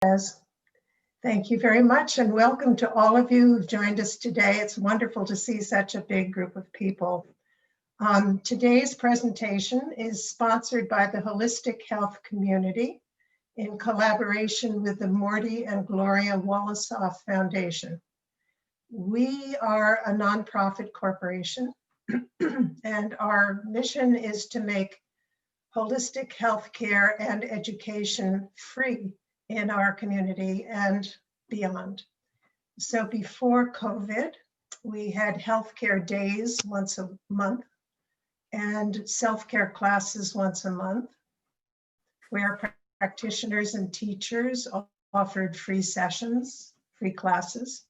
Yes. Thank you very much, and welcome to all of you who've joined us today. It's wonderful to see such a big group of people. Today's presentation is sponsored by the Holistic Health Community in collaboration with the Morty and Gloria Wolosoff Foundation. We are a nonprofit corporation, and our mission is to make holistic healthcare and education free in our community and beyond. So before COVID, we had healthcare days once a month and self-care classes once a month, where practitioners and teachers offered free sessions, free classes.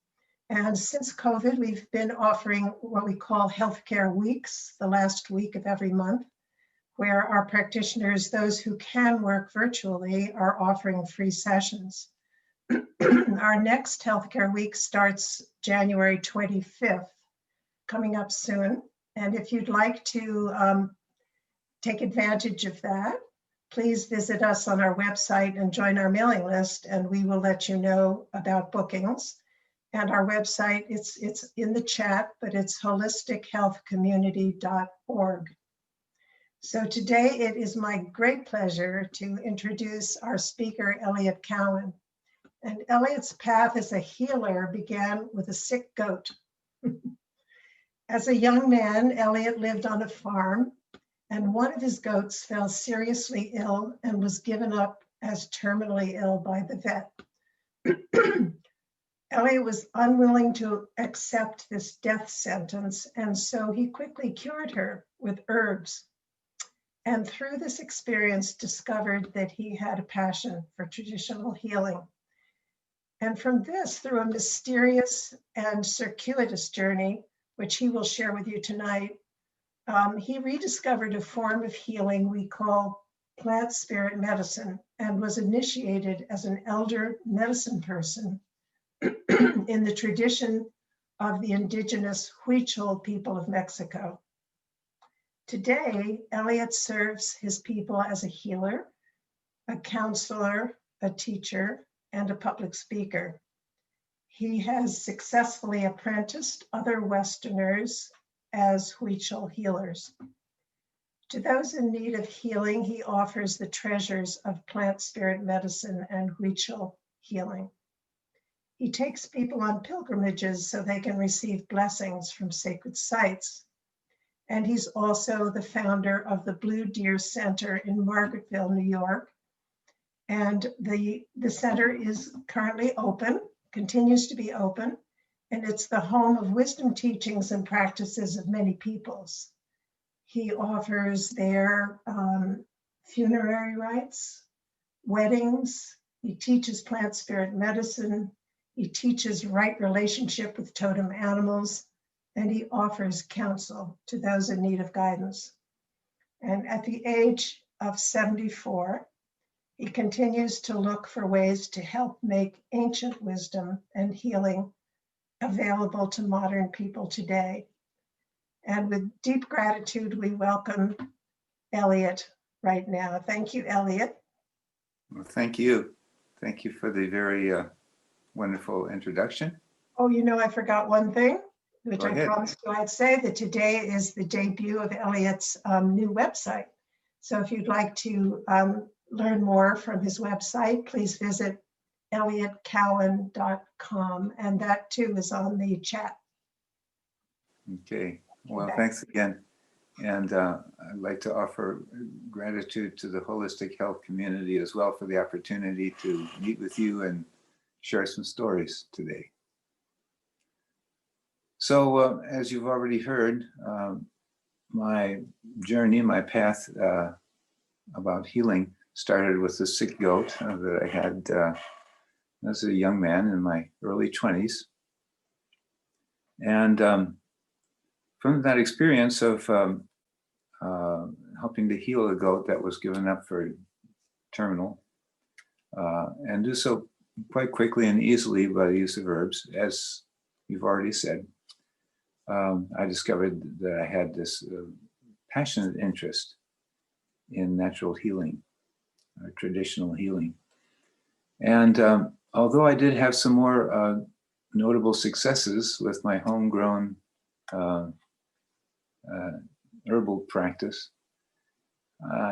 And since COVID, we've been offering what we call healthcare weeks, the last week of every month, where our practitioners, those who can work virtually, are offering free sessions. Our next healthcare week starts January 25th, coming up soon. And if you'd like to take advantage of that, please visit us on our website and join our mailing list, and we will let you know about bookings. And our website, it's in the chat, but it's holistichealthcommunity.org. So today it is my great pleasure to introduce our speaker, Eliot Cowan. And Eliot's path as a healer began with a sick goat. As a young man, Eliot lived on a farm, and one of his goats fell seriously ill and was given up as terminally ill by the vet. Eliot was unwilling to accept this death sentence, and so he quickly cured her with herbs. And through this experience, discovered that he had a passion for traditional healing. And from this, through a mysterious and circuitous journey, which he will share with you tonight, he rediscovered a form of healing we call plant spirit medicine, and was initiated as an elder medicine person in the tradition of the indigenous Huichol people of Mexico. Today, Eliot serves his people as a healer, a counselor, a teacher, and a public speaker. He has successfully apprenticed other Westerners as Huichol healers. To those in need of healing, he offers the treasures of plant spirit medicine and Huichol healing. He takes people on pilgrimages so they can receive blessings from sacred sites. And he's also the founder of the Blue Deer Center in Margaretville, New York. And the center is currently open, continues to be open, and it's the home of wisdom teachings and practices of many peoples. He offers there funerary rites, weddings. He teaches plant spirit medicine. He teaches right relationship with totem animals, and he offers counsel to those in need of guidance. And at the age of 74, he continues to look for ways to help make ancient wisdom and healing available to modern people today. And with deep gratitude, we welcome Eliot right now. Thank you, Eliot. Well, thank you. Thank you for the very wonderful introduction. Oh, you know, I forgot one thing, which I promised you I'd say, that today is the debut of Eliot's new website. So if you'd like to learn more from his website, please visit eliotcowan.com, and that too is on the chat. Okay, well, thanks again. And I'd like to offer gratitude to the Holistic Health Community as well for the opportunity to meet with you and share some stories today. So as you've already heard, my journey, my path about healing started with a sick goat that I had as a young man in my early 20s. And from that experience of helping to heal a goat that was given up for terminal, and do so quite quickly and easily by the use of herbs, as you've already said, I discovered that I had this passionate interest in natural healing, traditional healing. And although I did have some more notable successes with my homegrown uh, herbal practice,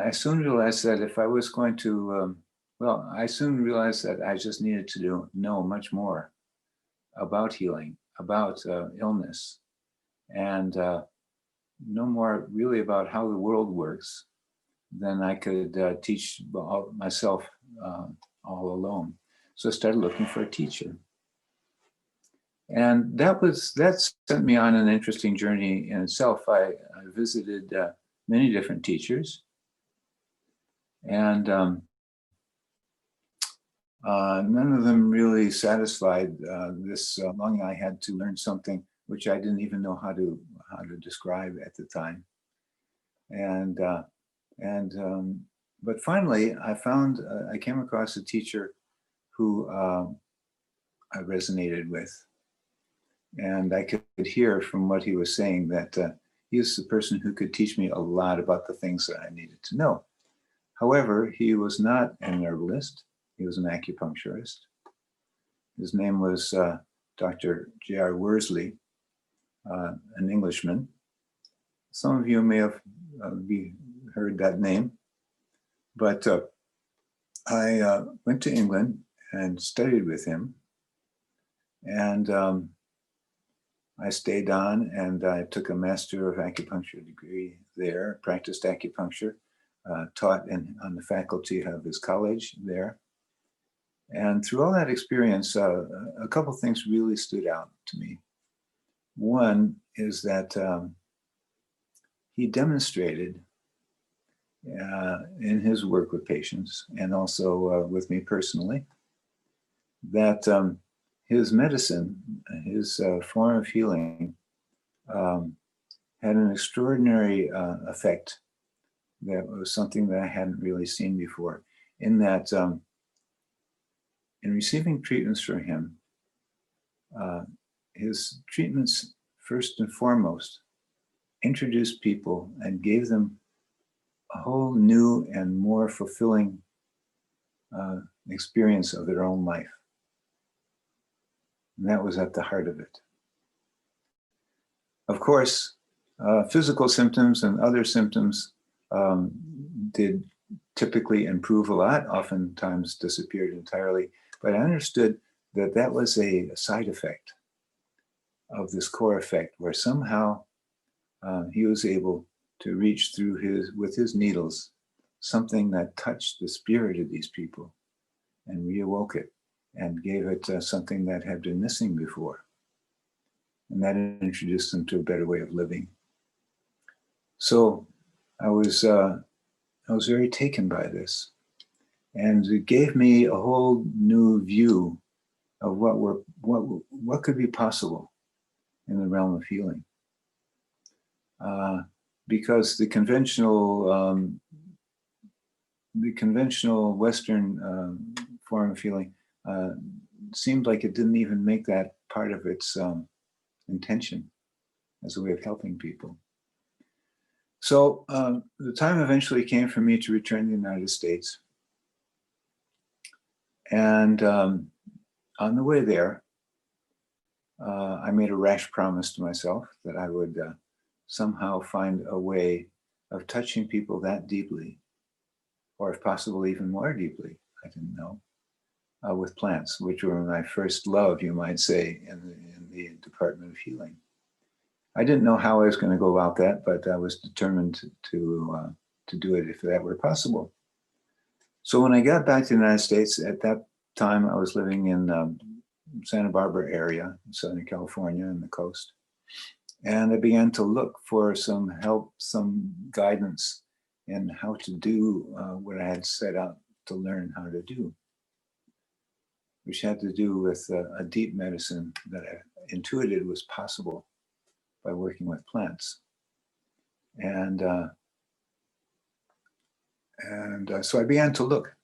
I soon realized that if I was going to, I soon realized that I just needed to know much more about healing, about illness, and know more really about how the world works than I could teach myself all alone. So I started looking for a teacher. And that sent me on an interesting journey in itself. I visited many different teachers, and none of them really satisfied this longing I had to learn something which I didn't even know how to describe at the time. And but finally, I came across a teacher who I resonated with, and I could hear from what he was saying that he is the person who could teach me a lot about the things that I needed to know. However, he was not an herbalist. He was an acupuncturist. His name was Dr. J.R. Worsley, an Englishman. Some of you may have heard that name, but I went to England and studied with him, and I stayed on, and I took a Master of Acupuncture degree there, practiced acupuncture, taught on the faculty of his college there. And through all that experience, a couple things really stood out to me. One is that he demonstrated in his work with patients, and also with me personally, that his medicine, his form of healing, had an extraordinary effect that was something that I hadn't really seen before, in that in receiving treatments from him, his treatments, first and foremost, introduced people and gave them a whole new and more fulfilling experience of their own life. And that was at the heart of it. Of course, physical symptoms and other symptoms did typically improve a lot, oftentimes disappeared entirely, but I understood that that was a side effect of this core effect, where somehow he was able to reach through with his needles, something that touched the spirit of these people and reawoke it and gave it something that had been missing before. And that introduced them to a better way of living. So I was very taken by this, and it gave me a whole new view of what could be possible in the realm of healing. Because the conventional Western form of healing seemed like it didn't even make that part of its intention as a way of helping people. So the time eventually came for me to return to the United States. And on the way there, I made a rash promise to myself that I would somehow find a way of touching people that deeply, or if possible, even more deeply, I didn't know, with plants, which were my first love, you might say, in the Department of Healing. I didn't know how I was going to go about that, but I was determined to do it if that were possible. So when I got back to the United States, at that time I was living in Santa Barbara area, in Southern California, on the coast. And I began to look for some help, some guidance in how to do what I had set out to learn how to do, which had to do with a deep medicine that I intuited was possible by working with plants. And so I began to look.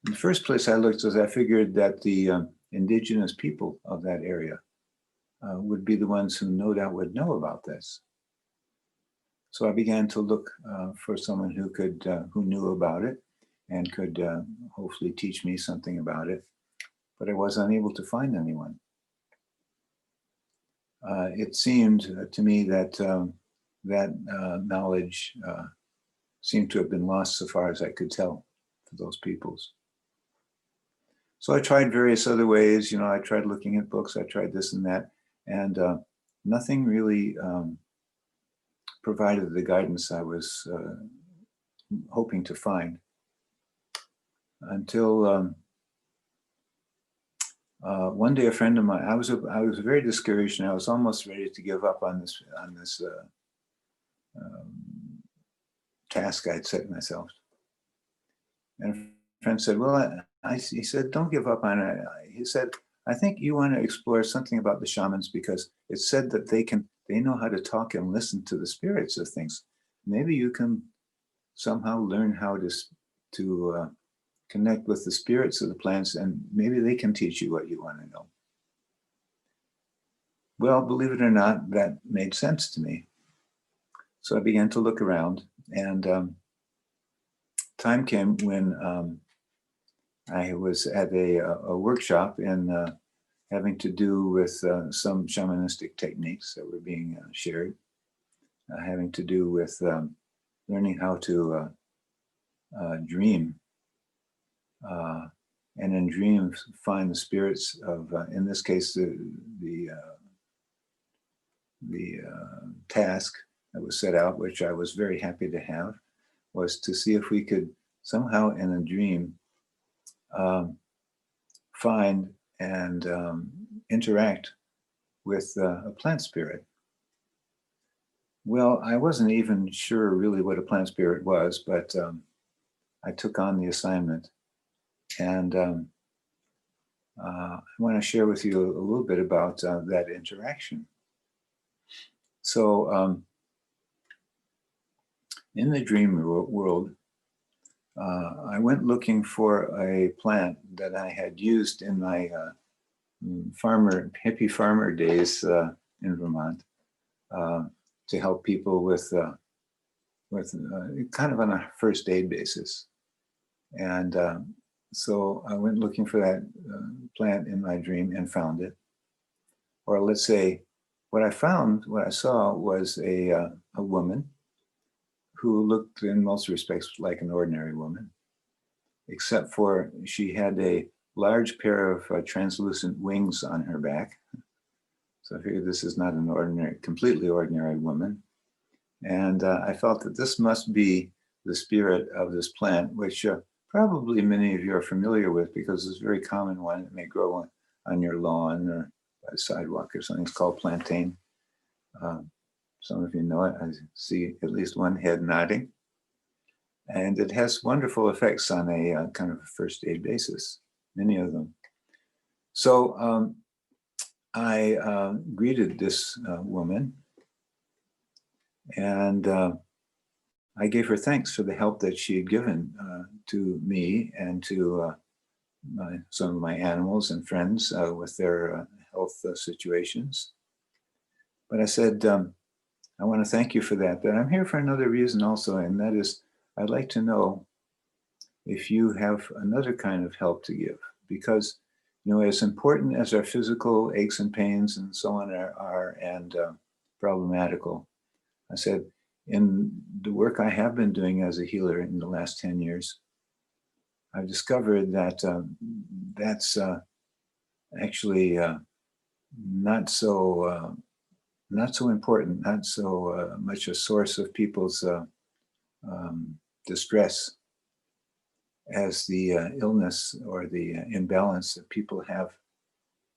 In the first place I looked was I figured that the indigenous people of that area would be the ones who no doubt would know about this. So I began to look for someone who knew about it. and could hopefully teach me something about it. But I was unable to find anyone. It seemed to me that knowledge seemed to have been lost so far as I could tell for those peoples. So I tried various other ways. I tried looking at books. I tried this and that, and nothing really provided the guidance I was hoping to find until one day a friend of mine. I was very discouraged, and I was almost ready to give up on this task I'd set myself. And a friend said, "Well, he said, don't give up on it." He said, "I think you want to explore something about the shamans because it's said that they know how to talk and listen to the spirits of things. Maybe you can somehow learn how to connect with the spirits of the plants, and maybe they can teach you what you want to know." Well, believe it or not, that made sense to me. So I began to look around, and time came when I was at a workshop in having to do with some shamanistic techniques that were being shared, having to do with learning how to dream, and in dreams find the spirits of, in this case, the task that was set out, which I was very happy to have, was to see if we could somehow in a dream find and interact with a plant spirit. Well, I wasn't even sure really what a plant spirit was, but I took on the assignment, and I want to share with you a little bit about that interaction. So in the dream world, I went looking for a plant that I had used in my hippie farmer days in Vermont to help people with kind of on a first aid basis. And so I went looking for that plant in my dream and found it. Or let's say what I saw was a woman who looked in most respects like an ordinary woman, except for she had a large pair of translucent wings on her back. So I figured this is not an completely ordinary woman. And I felt that this must be the spirit of this plant, which probably many of you are familiar with because it's a very common one. It may grow on your lawn or by the sidewalk or something. It's called plantain. Some of you know it. I see at least one head nodding. And it has wonderful effects on a kind of a first aid basis, many of them. So I greeted this woman, and I gave her thanks for the help that she had given to me and to some of my animals and friends with their health situations. But I said, I want to thank you for that, but I'm here for another reason also, and that is I'd like to know if you have another kind of help to give, because as important as our physical aches and pains and so on are and problematical, I said, in the work I have been doing as a healer in the last 10 years, I've discovered that that's actually not so important, not so much a source of people's distress as the illness or the imbalance that people have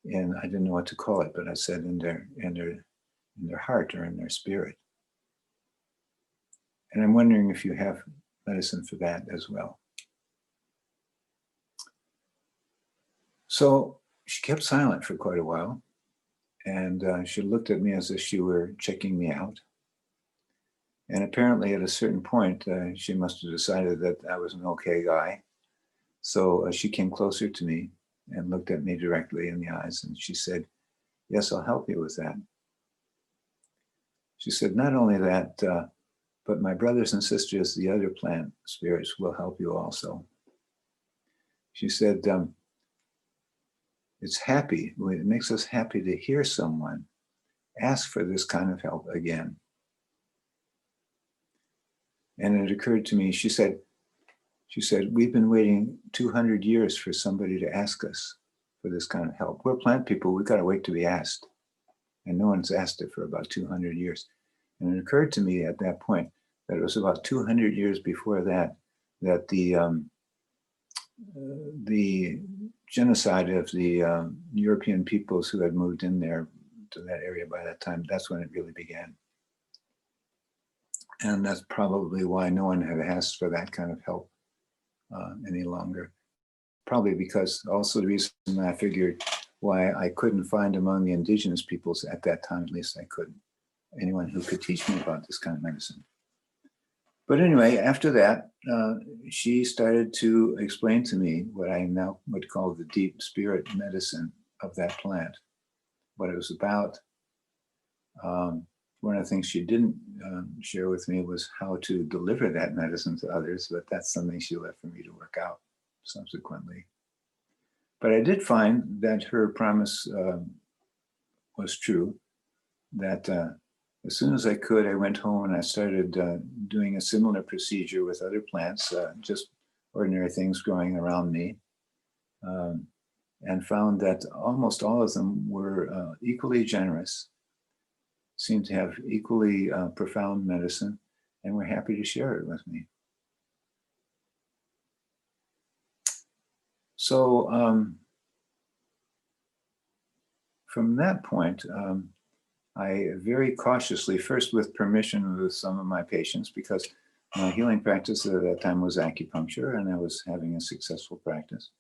in, I didn't know what to call it, but I said in their heart or in their spirit. And I'm wondering if you have medicine for that as well. So she kept silent for quite a while, and she looked at me as if she were checking me out. And apparently at a certain point, she must have decided that I was an okay guy. So she came closer to me and looked at me directly in the eyes, and she said, "Yes, I'll help you with that." She said, "Not only that, but my brothers and sisters, the other plant spirits, will help you also." She said, it makes us happy to hear someone ask for this kind of help again. And it occurred to me, she said, we've been waiting 200 years for somebody to ask us for this kind of help. We're plant people, we've got to wait to be asked. And no one's asked it for about 200 years. And it occurred to me at that point that it was about 200 years before that, that the genocide of the European peoples who had moved in there to that area by that time, that's when it really began. And that's probably why no one had asked for that kind of help any longer. Probably because also the reason I figured why I couldn't find among the indigenous peoples at that time, at least I couldn't, anyone who could teach me about this kind of medicine. But anyway, after that, she started to explain to me what I now would call the deep spirit medicine of that plant, what it was about. One of the things she didn't share with me was how to deliver that medicine to others, but that's something she left for me to work out subsequently. But I did find that her promise was true, that as soon as I could, I went home and I started doing a similar procedure with other plants, just ordinary things growing around me, and found that almost all of them were equally generous, seemed to have equally profound medicine, and were happy to share it with me. So from that point, I very cautiously, first with permission with some of my patients, because my healing practice at that time was acupuncture and I was having a successful practice.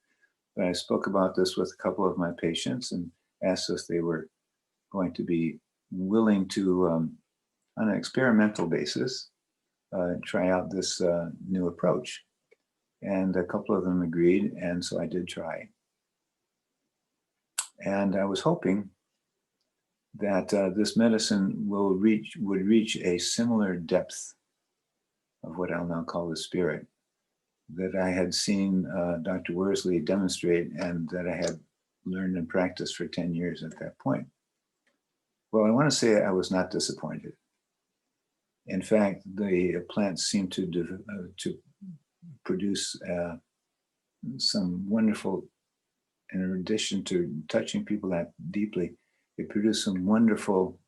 But I spoke about this with a couple of my patients and asked if they were going to be willing to, on an experimental basis, try out this new approach. And a couple of them agreed, and so I did try. And I was hoping that this medicine would reach a similar depth of what I'll now call the spirit that I had seen Dr. Worsley demonstrate and that I had learned and practiced for 10 years at that point. Well, I want to say I was not disappointed. In fact, the plants seemed to produce some wonderful, in addition to touching people that deeply, it produced some wonderful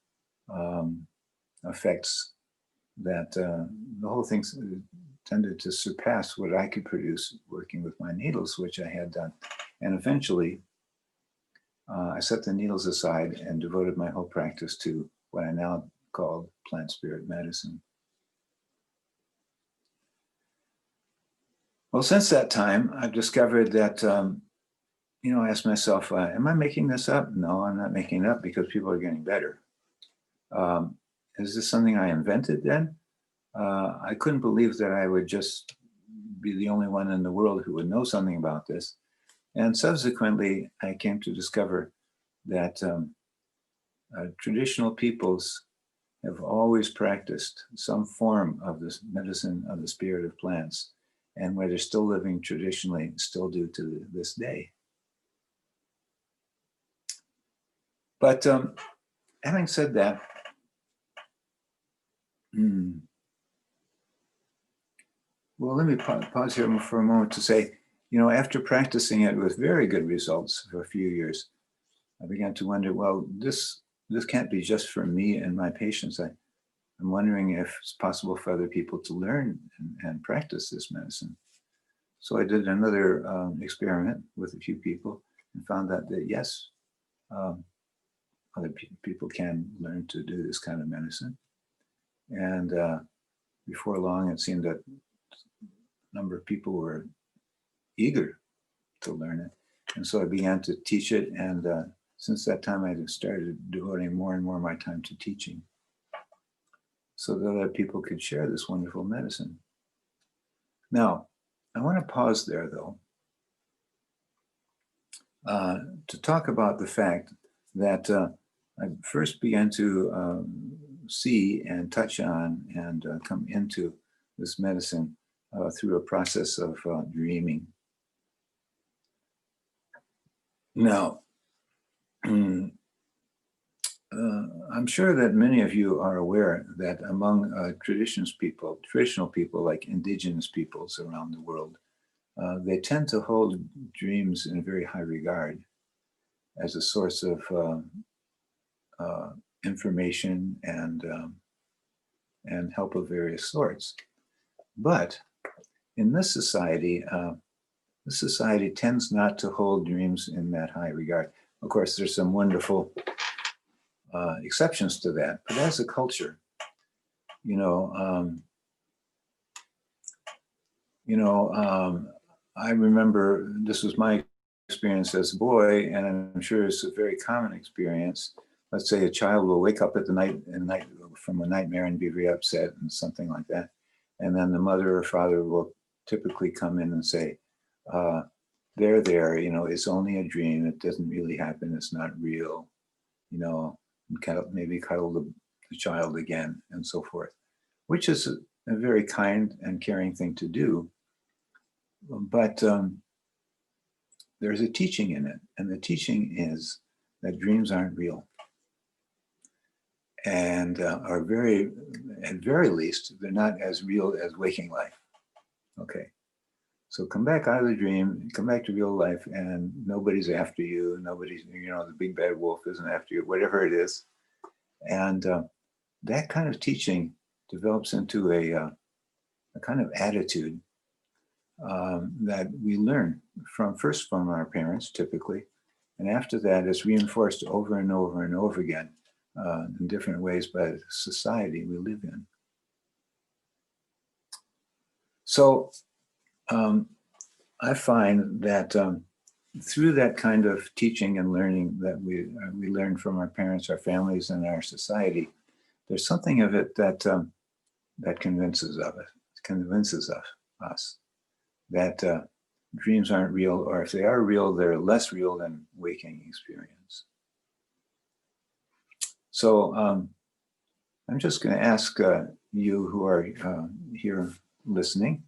effects that the whole thing tended to surpass what I could produce working with my needles, which I had done. And eventually, I set the needles aside and devoted my whole practice to what I now call plant spirit medicine. Well, since that time, I've discovered that, I asked myself, am I making this up? No, I'm not making it up because people are getting better. Is this something I invented then? I couldn't believe that I would just be the only one in the world who would know something about this. And subsequently, I came to discover that traditional peoples have always practiced some form of this medicine of the spirit of plants, and where they're still living traditionally, still do to this day. But having said that, well, let me pause here for a moment to say, after practicing it with very good results for a few years, I began to wonder, well, this can't be just for me and my patients. I'm wondering if it's possible for other people to learn and practice this medicine. So I did another experiment with a few people and found out that yes, other people can learn to do this kind of medicine. And before long, it seemed that a number of people were eager to learn it. And so I began to teach it. And since that time, I started devoting more and more of my time to teaching so that other people could share this wonderful medicine. Now, I want to pause there, though, to talk about the fact that I first began to see and touch on and come into this medicine through a process of dreaming. Now, I'm sure that many of you are aware that among traditional people like indigenous peoples around the world, they tend to hold dreams in very high regard as a source of information and help of various sorts. But in this society tends not to hold dreams in that high regard. Of course, there's some wonderful exceptions to that, but as a culture, I remember this was my experience as a boy, and I'm sure it's a very common experience. Let's say a child will wake up at the night from a nightmare and be very upset and something like that, and then the mother or father will typically come in and say, "There, it's only a dream. It doesn't really happen. It's not real." And maybe cuddle the child again, and so forth, which is a very kind and caring thing to do. But there's a teaching in it, and the teaching is that dreams aren't real, and are at very least, they're not as real as waking life. Okay, so come back out of the dream, come back to real life, and nobody's after you. Nobody's, the big bad wolf isn't after you, whatever it is, and that kind of teaching develops into a kind of attitude that we learn first from our parents, typically, and after that is reinforced over and over and over again in different ways by the society we live in. So I find that through that kind of teaching and learning that we learn from our parents, our families, and our society, there's something of it that convinces us that dreams aren't real, or if they are real, they're less real than waking experience. So I'm just going to ask you who are here listening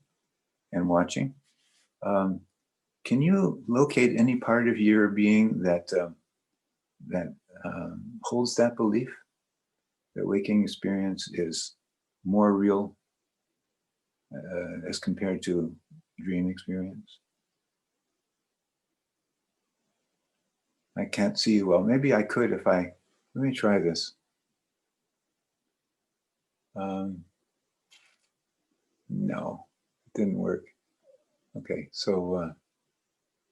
and watching, can you locate any part of your being that holds that belief that waking experience is more real as compared to dream experience? I can't see you well. Maybe I could if let me try this. No, it didn't work. Okay, so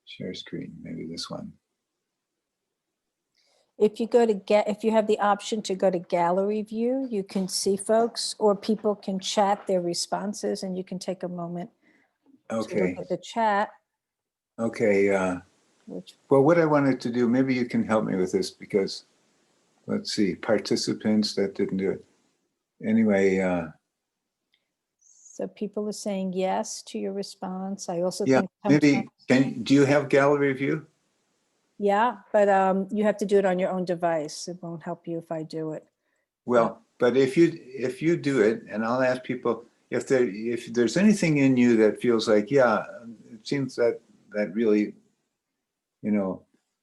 share screen, maybe this one. If you if you have the option to go to gallery view, you can see folks, or people can chat their responses, and you can take a moment to look at the chat. Okay. Well, what I wanted to do, maybe you can help me with this, because let's see, participants, that didn't do it. Anyway. So people are saying yes to your response. I also think maybe, do you have gallery view? Yeah, but you have to do it on your own device. It won't help you if I do it. Well, but if you do it, and I'll ask people if there's anything in you that feels like, yeah, it seems that really,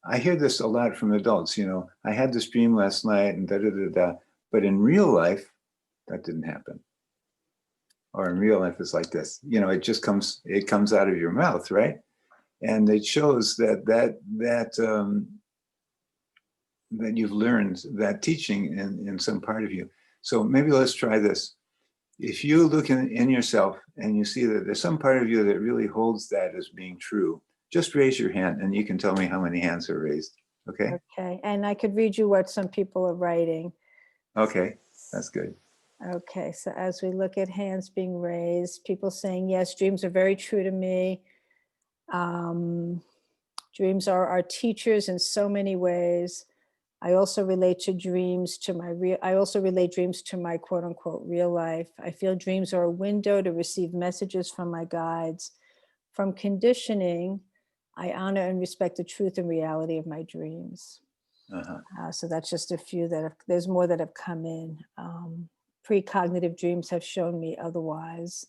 I hear this a lot from adults. I had this dream last night, and but in real life, that didn't happen. Or in real life, it's like this. It just comes out of your mouth, right? And it shows that you've learned that teaching in some part of you. So maybe let's try this. If you look in yourself and you see that there's some part of you that really holds that as being true, just raise your hand and you can tell me how many hands are raised. Okay? Okay, and I could read you what some people are writing. Okay, that's good. Okay, so as we look at hands being raised, people saying, yes, dreams are very true to me. Dreams are our teachers in so many ways. I also relate dreams to my quote unquote real life. I feel dreams are a window to receive messages from my guides. From conditioning, I honor and respect the truth and reality of my dreams. So that's just a few there's more that have come in. Precognitive dreams have shown me otherwise.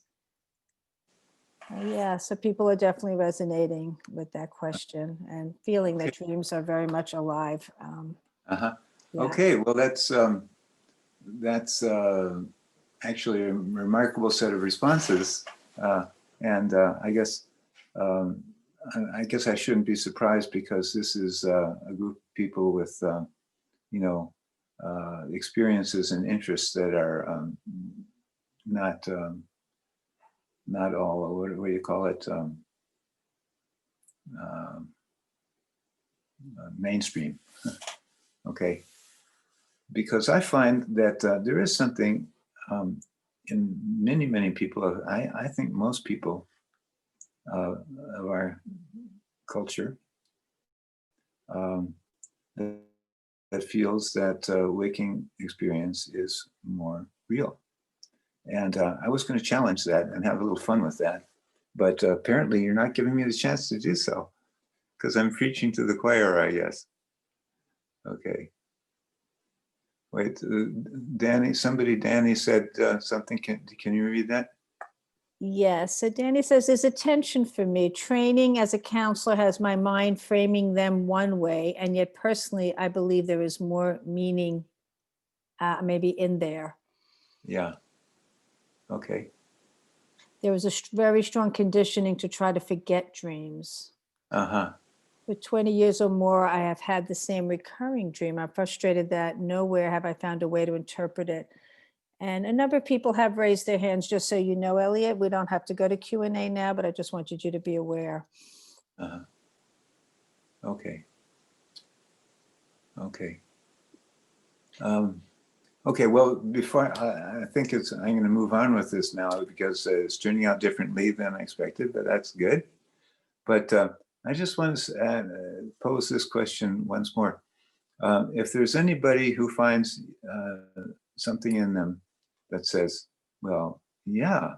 Yeah, so people are definitely resonating with that question and feeling that Okay. dreams are very much alive. Uh-huh. Yeah. Okay, well, that's actually a remarkable set of responses, and um, I guess I shouldn't be surprised because this is a group of people with you know experiences and interests that are not not all what do you call it um, mainstream. Okay, because I find that there is something in many people. I think most people of our culture um, that, that feels that waking experience is more real. And I was going to challenge that and have a little fun with that, but apparently you're not giving me the chance to do so because I'm preaching to the choir, I guess. Okay. Wait, Danny said something. Can you read that? Yes. So Danny says, there's a tension for me. Training as a counselor has my mind framing them one way, and yet personally, I believe there is more meaning maybe in there. Yeah. Okay. There was a very strong conditioning to try to forget dreams. Uh-huh. For 20 years or more, I have had the same recurring dream. I'm frustrated that nowhere have I found a way to interpret it. And a number of people have raised their hands, just so you know, Elliot. We don't have to go to Q&A now, but I just wanted you to be aware. Uh-huh. Okay. Okay. Okay, well, before I think I'm going to move on with this now because it's turning out differently than I expected, but that's good. But I just want to pose this question once more. If there's anybody who finds something in them that says, well, yeah,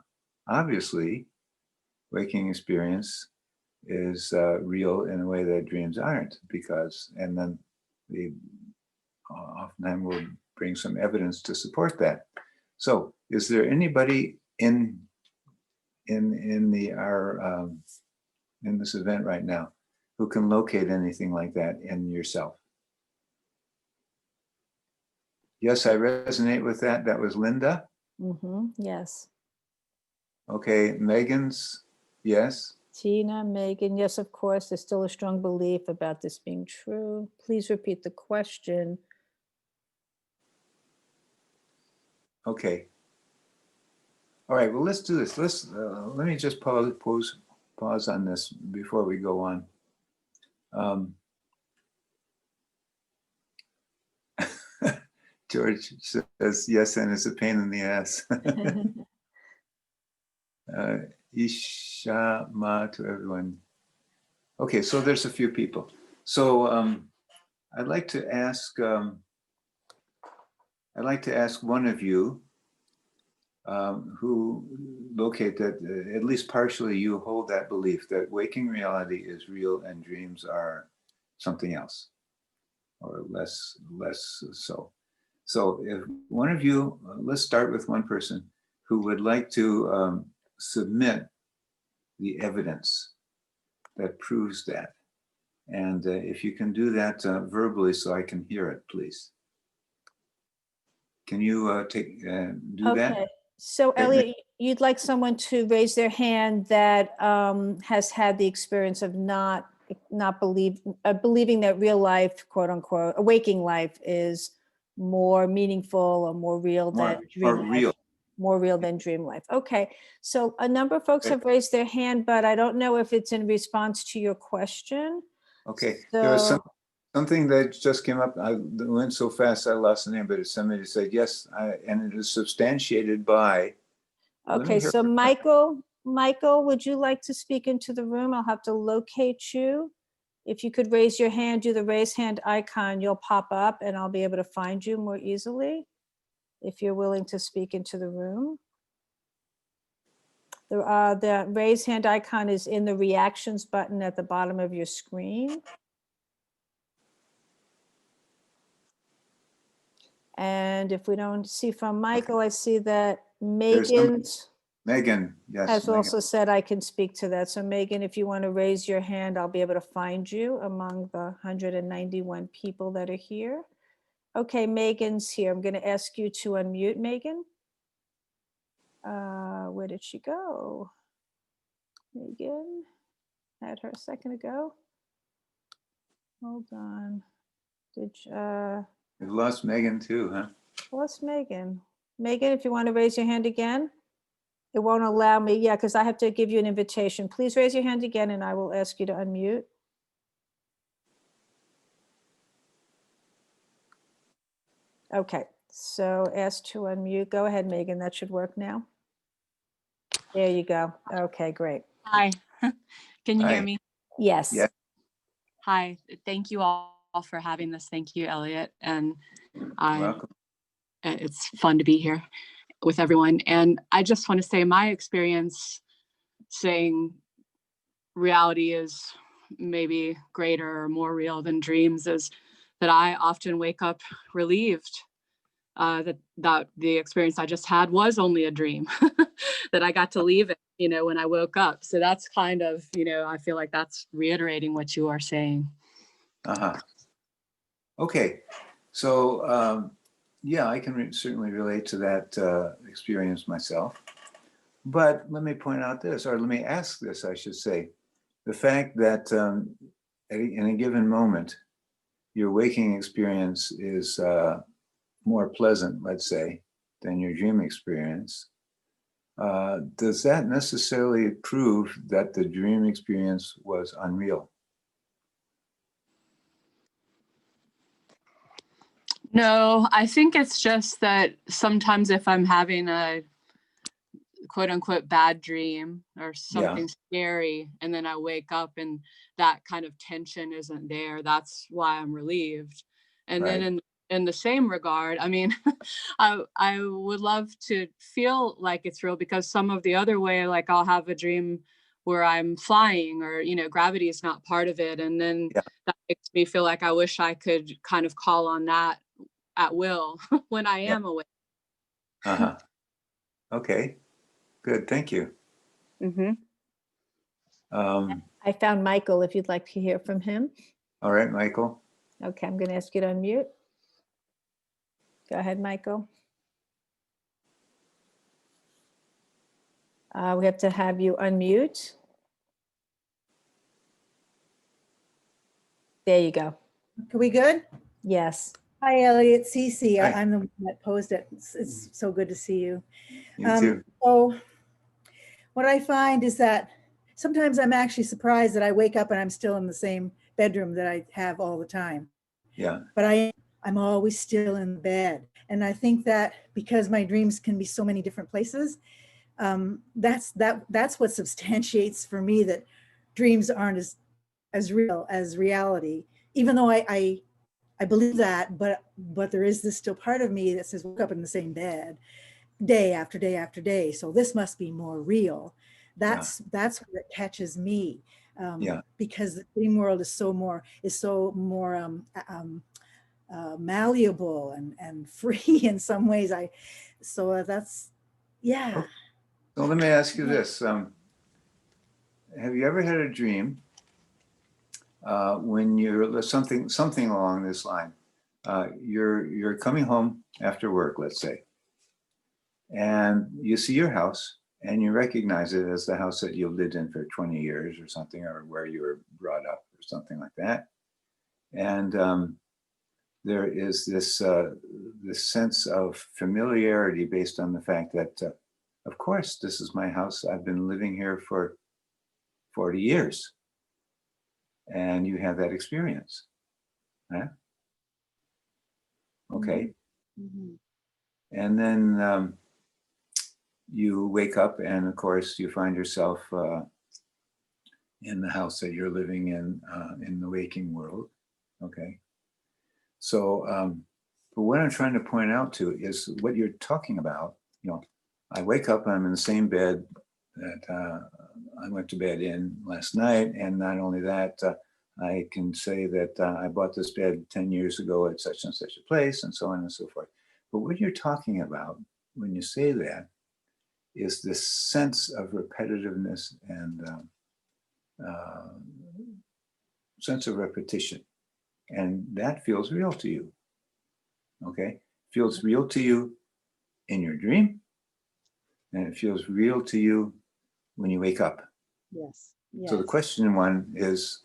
obviously, waking experience is real in a way that dreams aren't, because, and then they oftentimes will bring some evidence to support that. So, is there anybody in the our in this event right now who can locate anything like that in yourself? Yes, I resonate with that. That was Linda. Yes. Okay, Megan's, yes. Tina, Megan, yes, of course, there's still a strong belief about this being true. Please repeat the question. Okay. All right, well, let's do this. Let me just pause on this before we go on. George says yes, and it's a pain in the ass. Ishama to everyone. Okay, so there's a few people. So I'd like to ask one of you who locate that at least partially you hold that belief that waking reality is real and dreams are something else, or less so. So if one of you, let's start with one person who would like to submit the evidence that proves that. And if you can do that verbally so I can hear it, please. Can you do that? Okay, so Elliot, you'd like someone to raise their hand that has had the experience of believing that real life, quote unquote, a waking life is more meaningful or more real than dream life. Real. More real than dream life. Okay, so a number of folks Okay. have raised their hand, but I don't know if it's in response to your question. Okay, So, there was something that just came up. I went so fast I lost the name, but somebody said yes, and it is substantiated by. okay, so Michael, would you like to speak into the room? I'll have to locate you. If you could raise your hand, do the raise hand icon, you'll pop up and I'll be able to find you more easily if you're willing to speak into the room. The raise hand icon is in the reactions button at the bottom of your screen. And if we don't see from Michael, I see that Megan's. Megan, yes. has Megan. also said I can speak to that. So Megan, if you want to raise your hand, I'll be able to find you among the 191 people that are here. Okay, Megan's here. I'm going to ask you to unmute Megan. Where did she go? Megan, had her a second ago. Hold on. We've lost Megan too, huh? What's Megan? Megan, if you want to raise your hand again, it won't allow me. Yeah, because I have to give you an invitation. Please raise your hand again and I will ask you to unmute. Okay, so ask to unmute. Go ahead, Megan. That should work now. There you go. Okay, great. Hi, can you Hi. hear me? Yes. Yeah. Hi, thank you all for having this. Thank you, Elliot. And Welcome. it's fun to be here with everyone. And I just want to say my experience saying reality is maybe greater or more real than dreams is that I often wake up relieved that the experience I just had was only a dream, that I got to leave it, when I woke up. So that's kind of, I feel like that's reiterating what you are saying. Uh-huh. Okay. So, yeah, I can certainly relate to that experience myself. But let me point out this, or let me ask this, I should say. The fact that in a given moment, your waking experience is more pleasant, let's say, than your dream experience. Does that necessarily prove that the dream experience was unreal? No, I think it's just that sometimes if I'm having a quote unquote bad dream or something scary, and then I wake up and that kind of tension isn't there, that's why I'm relieved. And Right. then in the same regard, I mean, I would love to feel like it's real, because some of the other way, like I'll have a dream where I'm flying, or gravity is not part of it, and then that makes me feel like I wish I could kind of call on that at will when I am awake. Uh-huh. Okay, good, thank you. Mm-hmm. I found Michael, if you'd like to hear from him. All right, Michael. Okay, I'm going to ask you to unmute. Go ahead, Michael. We have to have you unmute. There you go. Are we good? Yes. Hi, Elliot. Cece. Hi. I'm the one that posed it. It's so good to see you. You too. So what I find is that sometimes I'm actually surprised that I wake up and I'm still in the same bedroom that I have all the time. Yeah. But I'm always still in bed. And I think that because my dreams can be so many different places, that's what substantiates for me that dreams aren't as real as reality, even though I believe that, but there is this still part of me that says, woke up in the same bed day after day after day. So this must be more real. That's what catches me. Because the dream world is so more malleable and free in some ways. So that's, yeah. So let me ask you this. Have you ever had a dream when you're something along this line? You're coming home after work, let's say, and you see your house and you recognize it as the house that you lived in for 20 years or something, or where you were brought up or something like that. And there is this sense of familiarity based on the fact that, of course, this is my house. I've been living here for 40 years. And you have that experience. Huh? Okay. Mm-hmm. And then you wake up and of course you find yourself in the house that you're living in the waking world. Okay. So, but what I'm trying to point out to is what you're talking about. I wake up and I'm in the same bed that I went to bed in last night. And not only that, I can say that I bought this bed 10 years ago at such and such a place, and so on and so forth. But what you're talking about when you say that is this sense of repetitiveness and sense of repetition. And that feels real to you. Okay? Feels real to you in your dream, and it feels real to you when you wake up. Yes. Yes. So the question one is,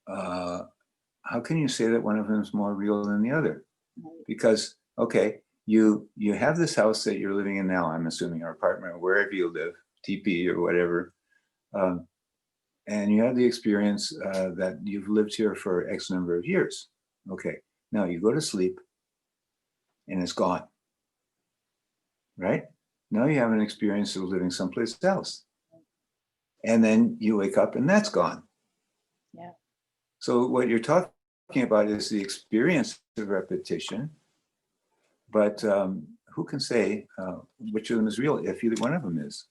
how can you say that one of them is more real than the other? Right. Because, okay, you have this house that you're living in now, I'm assuming, or apartment, or wherever you live, TP or whatever, and you have the experience that you've lived here for X number of years. Okay, now you go to sleep and it's gone, right? Now you have an experience of living someplace else. And then you wake up and that's gone. Yeah. So what you're talking about is the experience of repetition, but who can say which of them is real if either one of them is?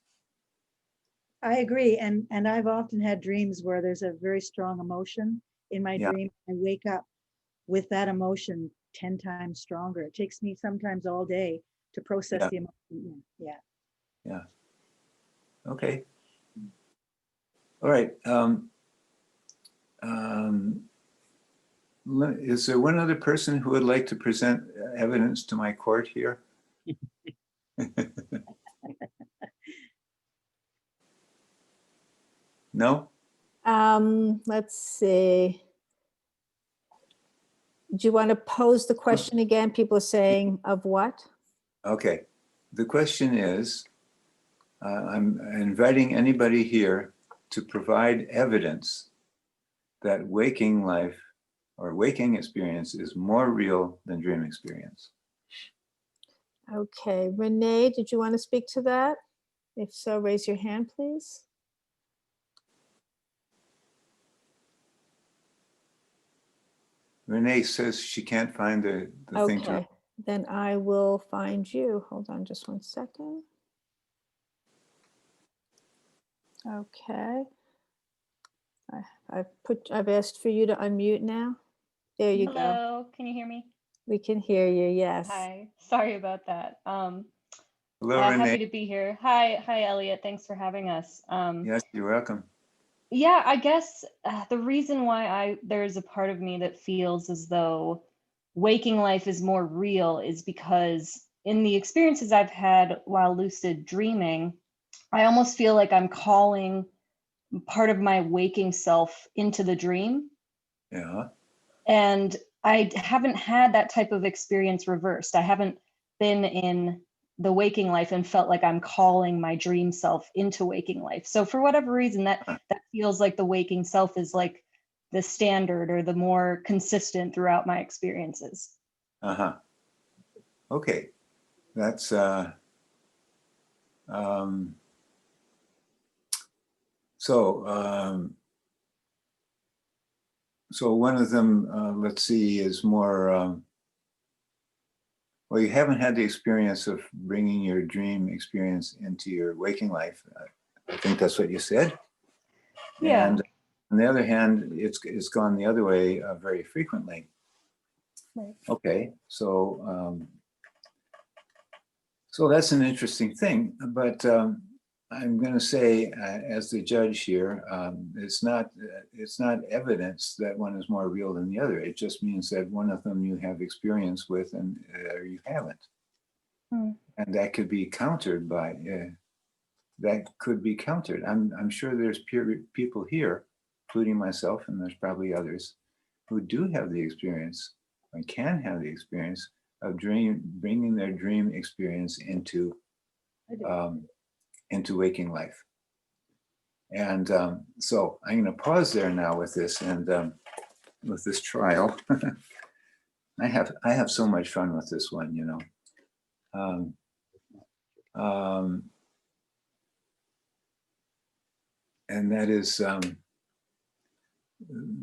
I agree. And I've often had dreams where there's a very strong emotion in my Yeah. dream. I wake up with that emotion 10 times stronger. It takes me sometimes all day to process Yeah. the emotion. Yeah. Yeah. Okay. All right. Is there one other person who would like to present evidence to my court here? No? Let's see. Do you want to pose the question again? People are saying of what? Okay. The question is, I'm inviting anybody here to provide evidence that waking life or waking experience is more real than dream experience. Okay, Renee, did you want to speak to that? If so, raise your hand, please. Renee says she can't find the thing to. Okay, then I will find you. Hold on just one second. Okay. I've asked for you to unmute now. There you go. Hello, can you hear me? We can hear you, yes. Hi, sorry about that. Hello, Renee. Happy to be here. Hi, Elliot. Thanks for having us. Yes, you're welcome. Yeah, I guess the reason why there's a part of me that feels as though waking life is more real is because in the experiences I've had while lucid dreaming, I almost feel like I'm calling part of my waking self into the dream. Yeah. And I haven't had that type of experience reversed. I haven't been in the waking life and felt like I'm calling my dream self into waking life. So for whatever reason, that feels like the waking self is like the standard or the more consistent throughout my experiences. Uh-huh. Okay. That's so one of them, let's see, is more, well, you haven't had the experience of bringing your dream experience into your waking life. I think that's what you said. Yeah. And on the other hand, it's gone the other way very frequently. Right. Okay, so that's an interesting thing, but I'm going to say, as the judge here, it's not evidence that one is more real than the other. It just means that one of them you have experience with and you haven't, and that could be countered by. I'm sure there's people here, including myself, and there's probably others, who do have the experience and can have the experience of bringing their dream experience into waking life. And so I'm going to pause there now with this and with this trial. I have so much fun with this one, you know. And that is,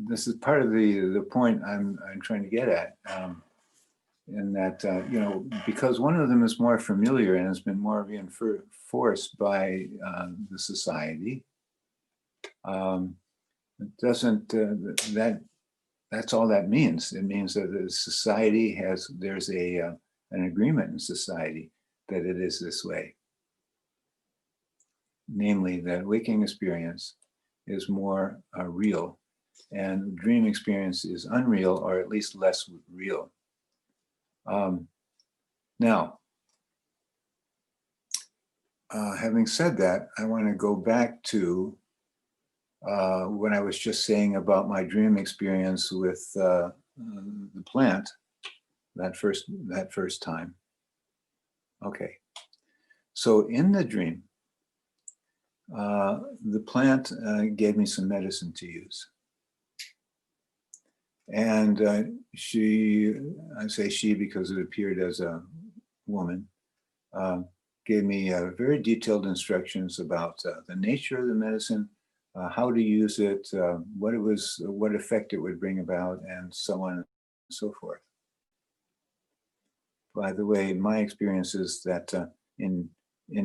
this is part of the point I'm trying to get at. In that, you know, because one of them is more familiar and has been more reinforced by the society, it doesn't, that's all that means. It means that the society there's an agreement in society that it is this way. Namely, that waking experience is more real, and dream experience is unreal, or at least less real. Now, having said that, I want to go back to what I was just saying about my dream experience with the plant that first time. Okay, so in the dream, the plant gave me some medicine to use. And I say she because it appeared as a woman, gave me very detailed instructions about the nature of the medicine, how to use it, what effect it would bring about, and so on and so forth. By the way, my experience is that in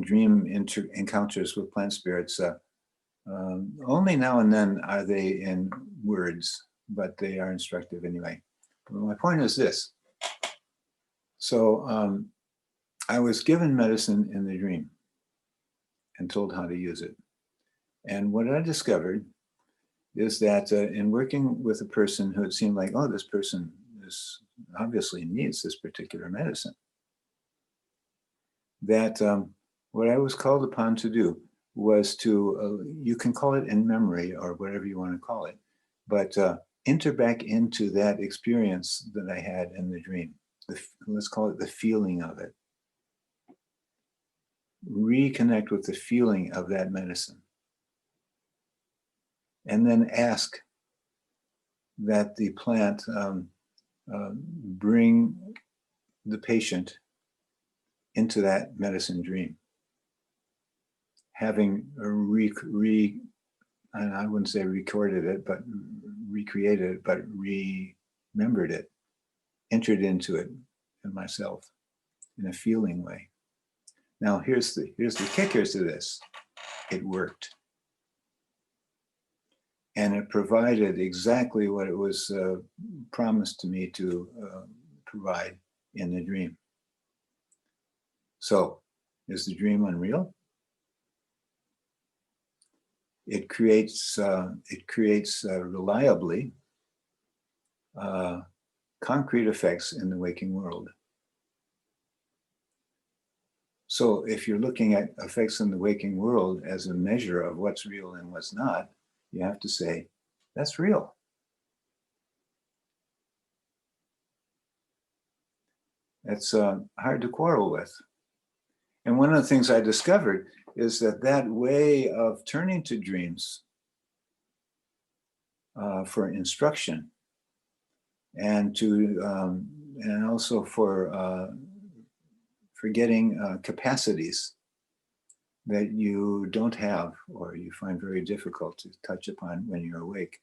dream encounters with plant spirits, only now and then are they in words, but they are instructive anyway. Well, my point is this. So I was given medicine in the dream and told how to use it. And what I discovered is that in working with a person who it seemed like, oh, this person obviously needs this particular medicine, that what I was called upon to do was to, you can call it in memory or whatever you want to call it, but enter back into that experience that I had in the dream. Let's call it the feeling of it. Reconnect with the feeling of that medicine. And then ask that the plant bring the patient into that medicine dream. Having and I wouldn't say recorded it, but recreated it, but remembered it, entered into it in myself in a feeling way. Now here's the kicker to this. It worked. And it provided exactly what it was promised to me to provide in the dream. So, is the dream unreal? It creates reliably concrete effects in the waking world. So if you're looking at effects in the waking world as a measure of what's real and what's not, you have to say, that's real. That's hard to quarrel with. And one of the things I discovered is that way of turning to dreams for instruction and and also for getting capacities that you don't have or you find very difficult to touch upon when you're awake.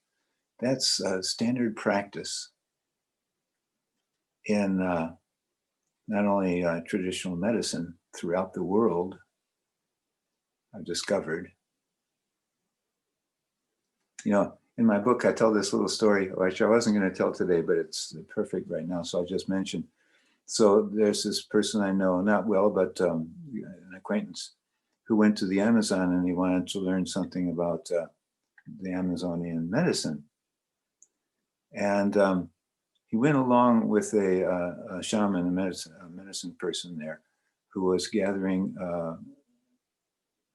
That's standard practice in not only traditional medicine throughout the world, I've discovered. You know, in my book, I tell this little story, which I wasn't going to tell today, but it's perfect right now, so I'll just mention. So there's this person I know, not well, but an acquaintance, who went to the Amazon and he wanted to learn something about the Amazonian medicine. And he went along with a shaman, a medicine person there, who was gathering,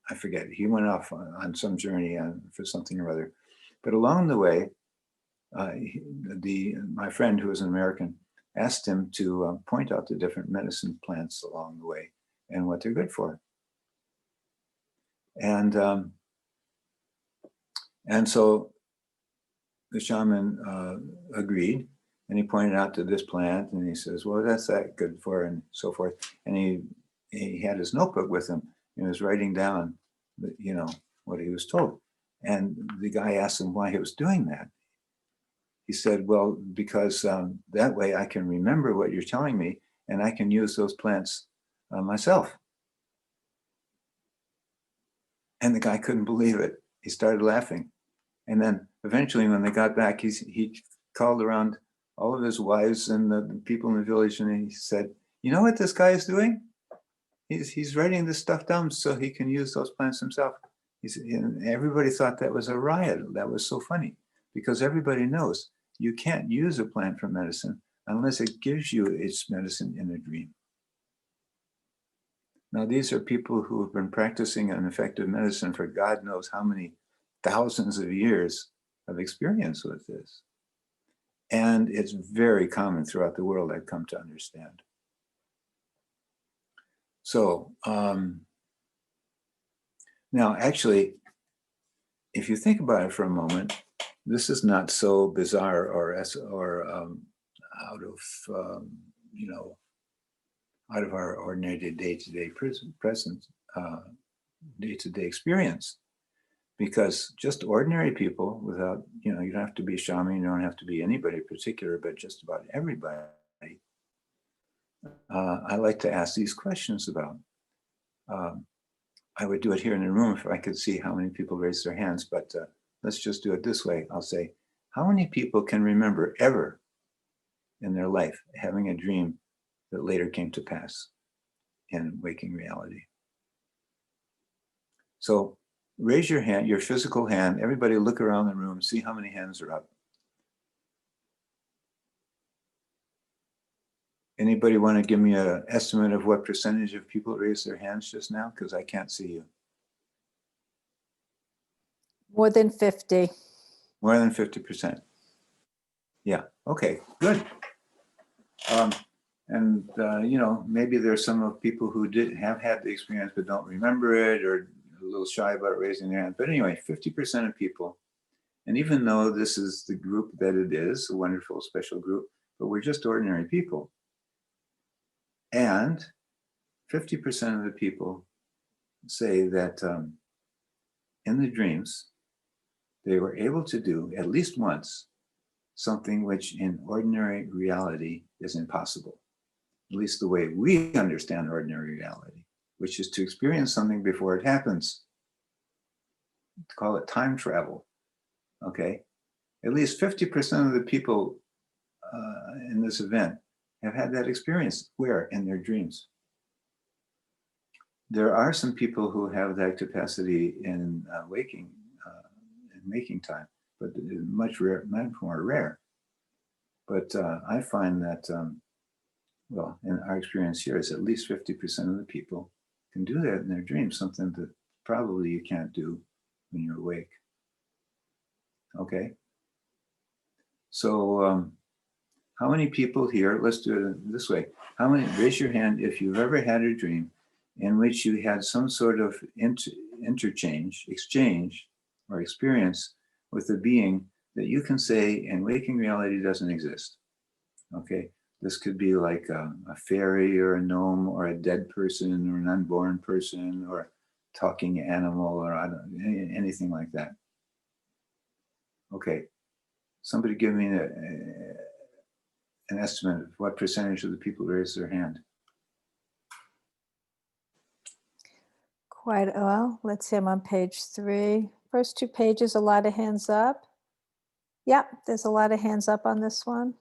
I forget, he went off on some journey for something or other. But along the way, my friend, who was an American, asked him to point out the different medicine plants along the way and what they're good for. And so the shaman agreed, and he pointed out to this plant, and he says, well, that's that good for, and so forth. And he had his notebook with him, and he was writing down, you know, what he was told. And the guy asked him why he was doing that. He said, well, because that way I can remember what you're telling me, and I can use those plants myself. And the guy couldn't believe it. He started laughing. And then eventually when they got back, he called around all of his wives and the people in the village, and he said, you know what this guy is doing? He's writing this stuff down so he can use those plants himself. And everybody thought that was a riot. That was so funny, because everybody knows you can't use a plant for medicine unless it gives you its medicine in a dream. Now, these are people who have been practicing an effective medicine for God knows how many thousands of years of experience with this. And it's very common throughout the world, I've come to understand. So now, actually, if you think about it for a moment, this is not so bizarre or out of you know, out of our ordinary day-to-day presence, day-to-day experience, because just ordinary people, without, you know, you don't have to be a shaman, you don't have to be anybody particular, but just about everybody. I like to ask these questions about. I would do it here in the room if I could see how many people raise their hands, but let's just do it this way. I'll say, how many people can remember ever in their life having a dream that later came to pass in waking reality? So raise your hand, your physical hand. Everybody look around the room, see how many hands are up. Anybody want to give me an estimate of what percentage of people raised their hands just now? Because I can't see you. More than 50. More than 50%. Yeah, okay, good. You know, maybe there's some of people who have had the experience but don't remember it, or a little shy about raising their hand. But anyway, 50% of people, and even though this is the group that it is, a wonderful special group, but we're just ordinary people. And 50% of the people say that in the dreams, they were able to do at least once something which in ordinary reality is impossible, at least the way we understand ordinary reality, which is to experience something before it happens. Call it time travel, okay? At least 50% of the people in this event have had that experience. Where? In their dreams. There are some people who have that capacity in waking, in waking time, but much more rare. But I find that, well, in our experience here is at least 50% of the people can do that in their dreams, something that probably you can't do when you're awake. Okay. So how many people here, let's do it this way. How many, raise your hand if you've ever had a dream in which you had some sort of exchange or experience with a being that you can say in waking reality doesn't exist. Okay, this could be like a fairy or a gnome or a dead person or an unborn person or a talking animal or anything like that. Okay, somebody give me an estimate of what percentage of the people raise their hand. Quite well. Let's see, I'm on page 3. First 2 pages, a lot of hands up. Yep, there's a lot of hands up on this one.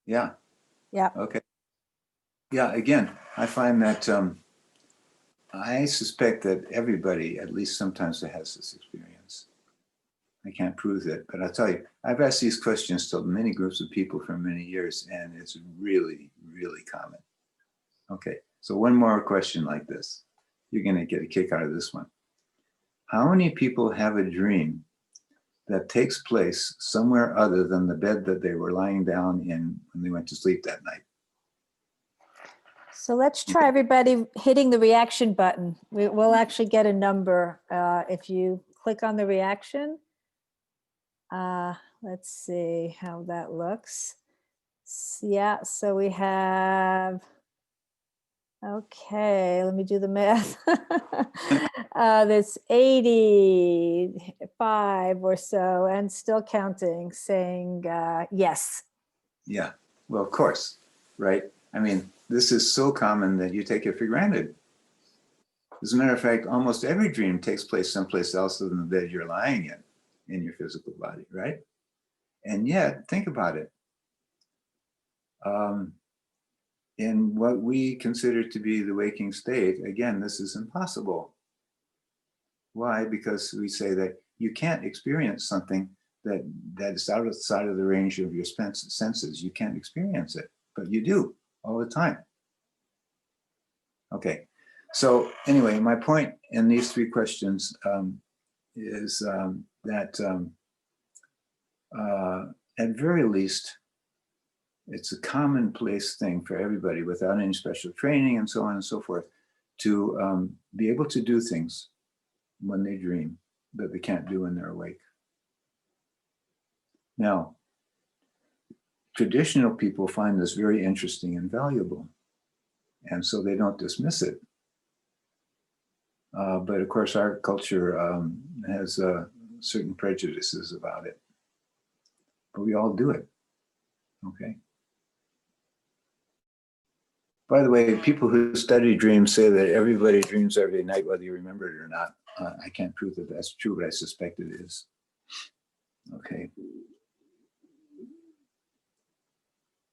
Yeah. Yeah. Okay. Yeah, again, I find that I suspect that everybody at least sometimes has this experience. I can't prove that, but I'll tell you, I've asked these questions to many groups of people for many years, and it's really, really common. Okay, so one more question like this. You're going to get a kick out of this one. How many people have a dream that takes place somewhere other than the bed that they were lying down in when they went to sleep that night? So let's try everybody hitting the reaction button. We'll actually get a number if you click on the reaction. Let's see how that looks. Yeah, so we have, okay, let me do the math. There's 85 or so and still counting, saying yes. Yeah, well, of course, right? I mean, this is so common that you take it for granted. As a matter of fact, almost every dream takes place someplace else than the bed you're lying in your physical body, right? And yet, think about it. in what we consider to be the waking state, again, this is impossible. Why? Because we say that you can't experience something that's outside of the range of your senses. You can't experience it, but you do all the time. Okay, so anyway, my point in these three questions is that at very least, it's a commonplace thing for everybody without any special training and so on and so forth to be able to do things when they dream that they can't do when they're awake. Now, traditional people find this very interesting and valuable, and so they don't dismiss it. But of course, our culture has certain prejudices about it. But we all do it, okay? By the way, people who study dreams say that everybody dreams every night, whether you remember it or not. I can't prove that that's true, but I suspect it is. Okay.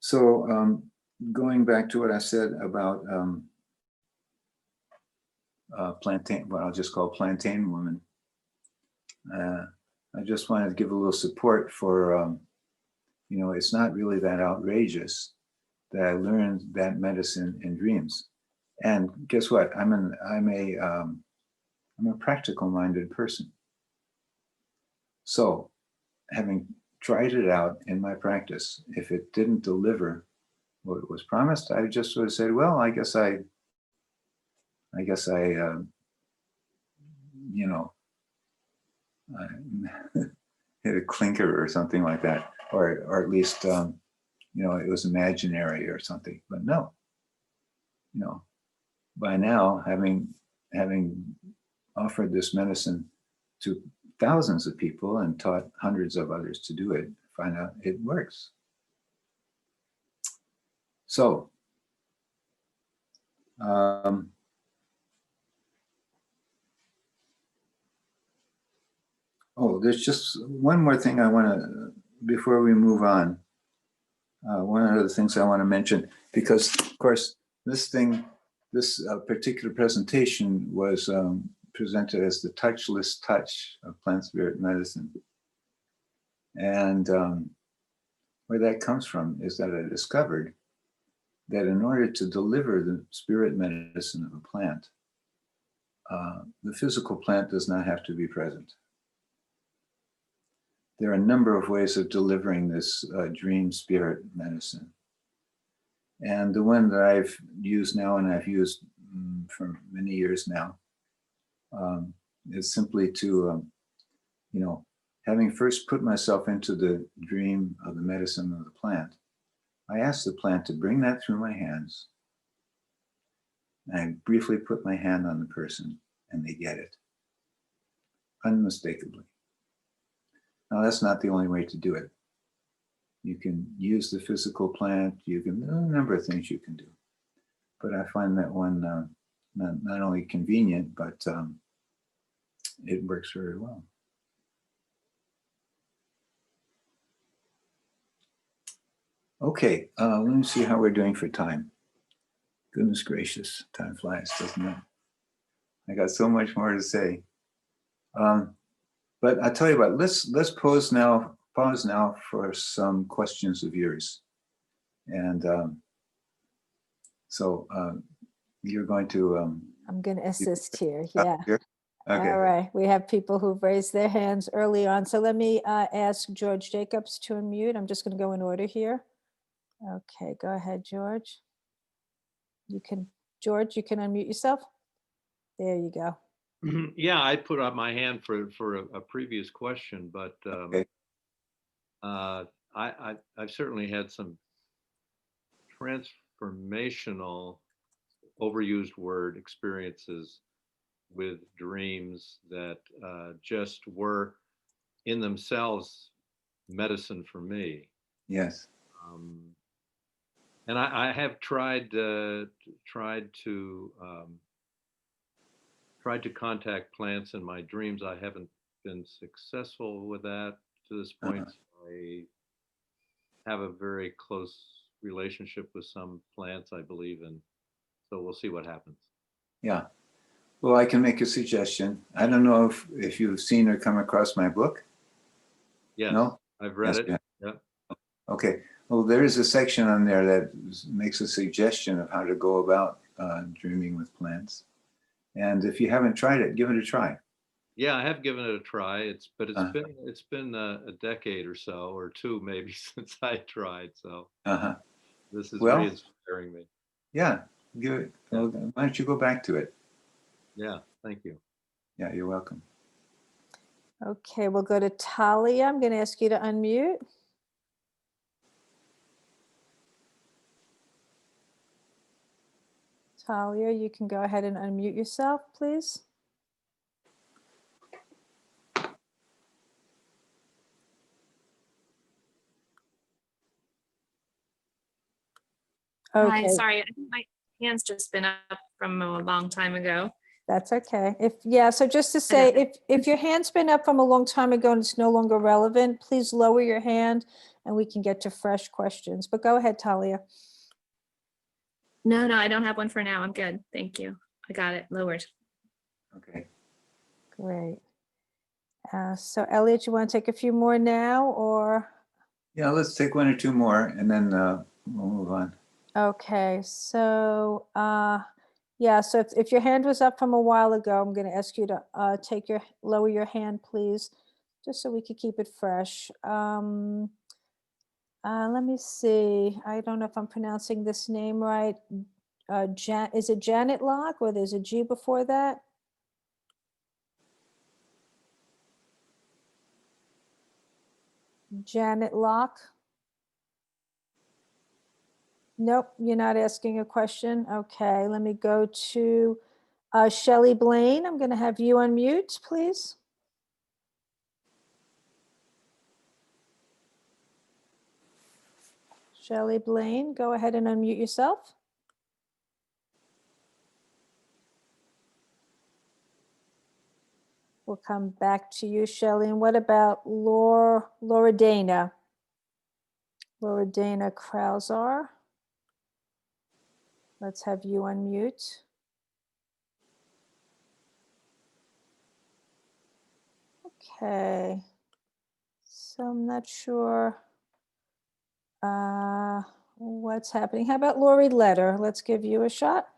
So going back to what I said about plantain, what I'll just call plantain woman, I just wanted to give a little support for, you know, it's not really that outrageous that I learned that medicine in dreams. And guess what? I'm a practical-minded person. So, having tried it out in my practice, if it didn't deliver what was promised, I just sort of said, well, I guess I you know, I hit a clinker or something like that, or at least, you know, it was imaginary or something. But no, you know, by now, having offered this medicine to thousands of people and taught hundreds of others to do it, find out it works. So, oh, there's just one more thing I want to, before we move on, one of the things I want to mention, because of course, this particular presentation was presented as the touchless touch of plant spirit medicine. And where that comes from is that I discovered that in order to deliver the spirit medicine of a plant, the physical plant does not have to be present. There are a number of ways of delivering this dream spirit medicine. And the one that I've used now, and I've used for many years now, is simply to, you know, having first put myself into the dream of the medicine of the plant, I ask the plant to bring that through my hands. I briefly put my hand on the person and they get it, unmistakably. Now, that's not the only way to do it. You can use the physical plant, you can, a number of things you can do. But I find that one not only convenient, but it works very well. Okay, let me see how we're doing for time. Goodness gracious, time flies, doesn't it? I got so much more to say. But I'll tell you what, let's pause now for some questions of yours. And so you're going to... I'm going to assist here, yeah. Here? Okay. All right, we have people who've raised their hands early on. So let me ask George Jacobs to unmute. I'm just going to go in order here. Okay, go ahead, George. George, you can unmute yourself. There you go. Yeah, I put up my hand for a previous question, but Okay. I've certainly had some transformational, overused word, experiences with dreams that just were in themselves medicine for me. Yes. And I have tried to contact plants in my dreams. I haven't been successful with that to this point. I have a very close relationship with some plants I believe in. So we'll see what happens. Yeah. Well, I can make a suggestion. I don't know if you've seen or come across my book. Yes, No? I've read Yes, it. yeah. Yeah. Okay. Well, there is a section on there that makes a suggestion of how to go about dreaming with plants. And if you haven't tried it, give it a try. Yeah, I have given it a try. It's Uh, been a decade or so, or two maybe, since I tried. So uh-huh. this is Well, re-inspiring me. yeah, give it. Yeah. Well, why don't you go back to it? Yeah, thank you. Yeah, you're welcome. Okay, we'll go to Talia. I'm going to ask you to unmute. Talia, you can go ahead and unmute yourself, please. Hi, Okay, sorry, I think my hand's just been up from a long time ago. that's okay. So just to say, if your hand's been up from a long time ago and it's no longer relevant, please lower your hand and we can get to fresh questions. But go ahead, Talia. No, I don't have one for now. I'm good. Thank you. I got it lowered. Okay. Great. So Elliot, you want to take a few more now or? Yeah, let's take one or two more and then we'll move on. Okay, so yeah, so if your hand was up from a while ago, I'm going to ask you to lower your hand, please, just so we could keep it fresh. Let me see. I don't know if I'm pronouncing this name right. Is it Janet Locke or there's a G before that? Janet Locke? Nope, you're not asking a question. Okay, let me go to Shelley Blaine. I'm going to have you unmute, please. Shelley Blaine, go ahead and unmute yourself. We'll come back to you, Shelley. And what about Laura Dana? Laura Dana Krausar. Let's have you unmute. Okay. So I'm not sure what's happening. How about Lori Letter? Let's give you a shot.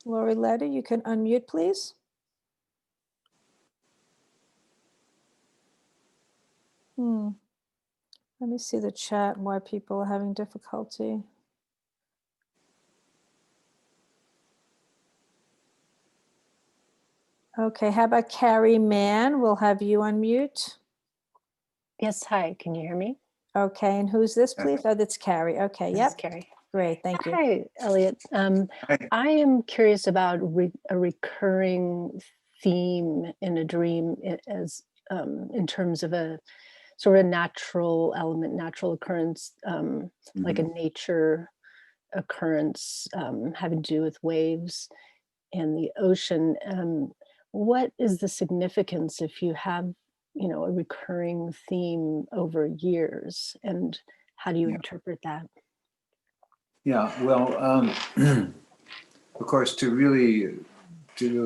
Lori Letter, you can unmute, please. Let me see the chat and why people are having difficulty. Okay, how about Carrie Mann? We'll have you unmute. Yes, hi, can you hear me? Okay, and who's this, please? Oh, that's Carrie. Okay, This yep. is Carrie. Great, thank you. Hi, Elliot. Hi. I am curious about a recurring theme in a dream as in terms of a sort of natural element, natural occurrence, like a nature occurrence having to do with waves and the ocean. What is the significance if you have, a recurring theme over years, and how do you interpret that? Yeah, well, of course, to really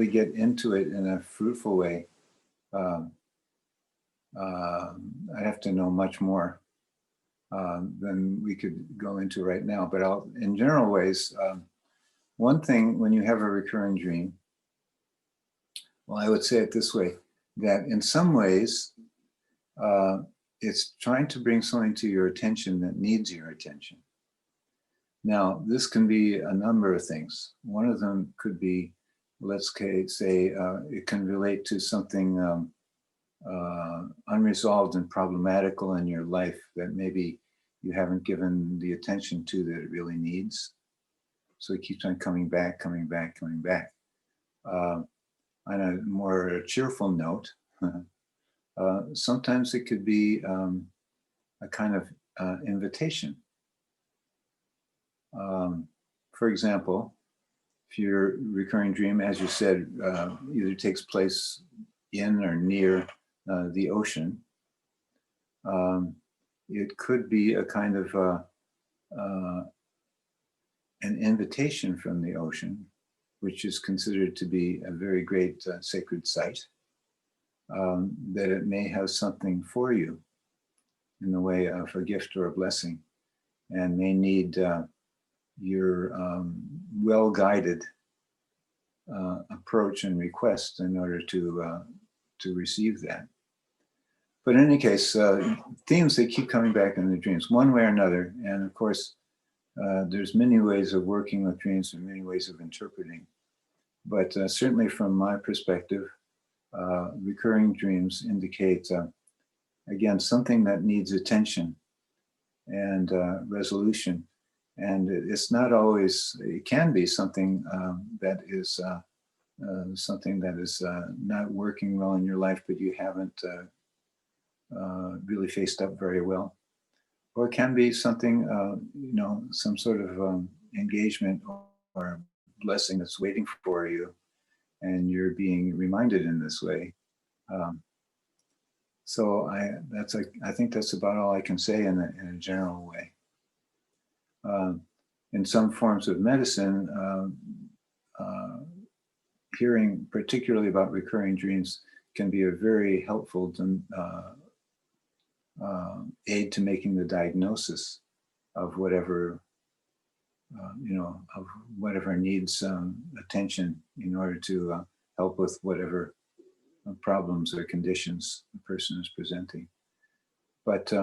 get into it in a fruitful way, I have to know much more than we could go into right now. But in general ways, one thing when you have a recurring dream, well, I would say it this way, that in some ways, it's trying to bring something to your attention that needs your attention. Now, this can be a number of things. One of them could be, let's say, it can relate to something unresolved and problematical in your life that maybe you haven't given the attention to that it really needs. So it keeps on coming back, coming back, coming back. On a more cheerful note, sometimes it could be a kind of invitation. For example, if your recurring dream, as you said, either takes place in or near the ocean, it could be a kind of an invitation from the ocean, which is considered to be a very great sacred site, that it may have something for you in the way of a gift or a blessing, and may need your well-guided approach and request in order to receive that. But in any case, themes that keep coming back in the dreams, one way or another. And of course, there's many ways of working with dreams and many ways of interpreting. But certainly from my perspective, recurring dreams indicate, again, something that needs attention and resolution. And it's not always, it can be something that is not working well in your life, but you haven't really faced up very well. Or it can be something, some sort of engagement or blessing that's waiting for you, and you're being reminded in this way. So I think that's about all I can say in a general way. In some forms of medicine, hearing particularly about recurring dreams can be a very helpful aid to making the diagnosis of whatever, of whatever needs attention in order to help with whatever problems or conditions the person is presenting. But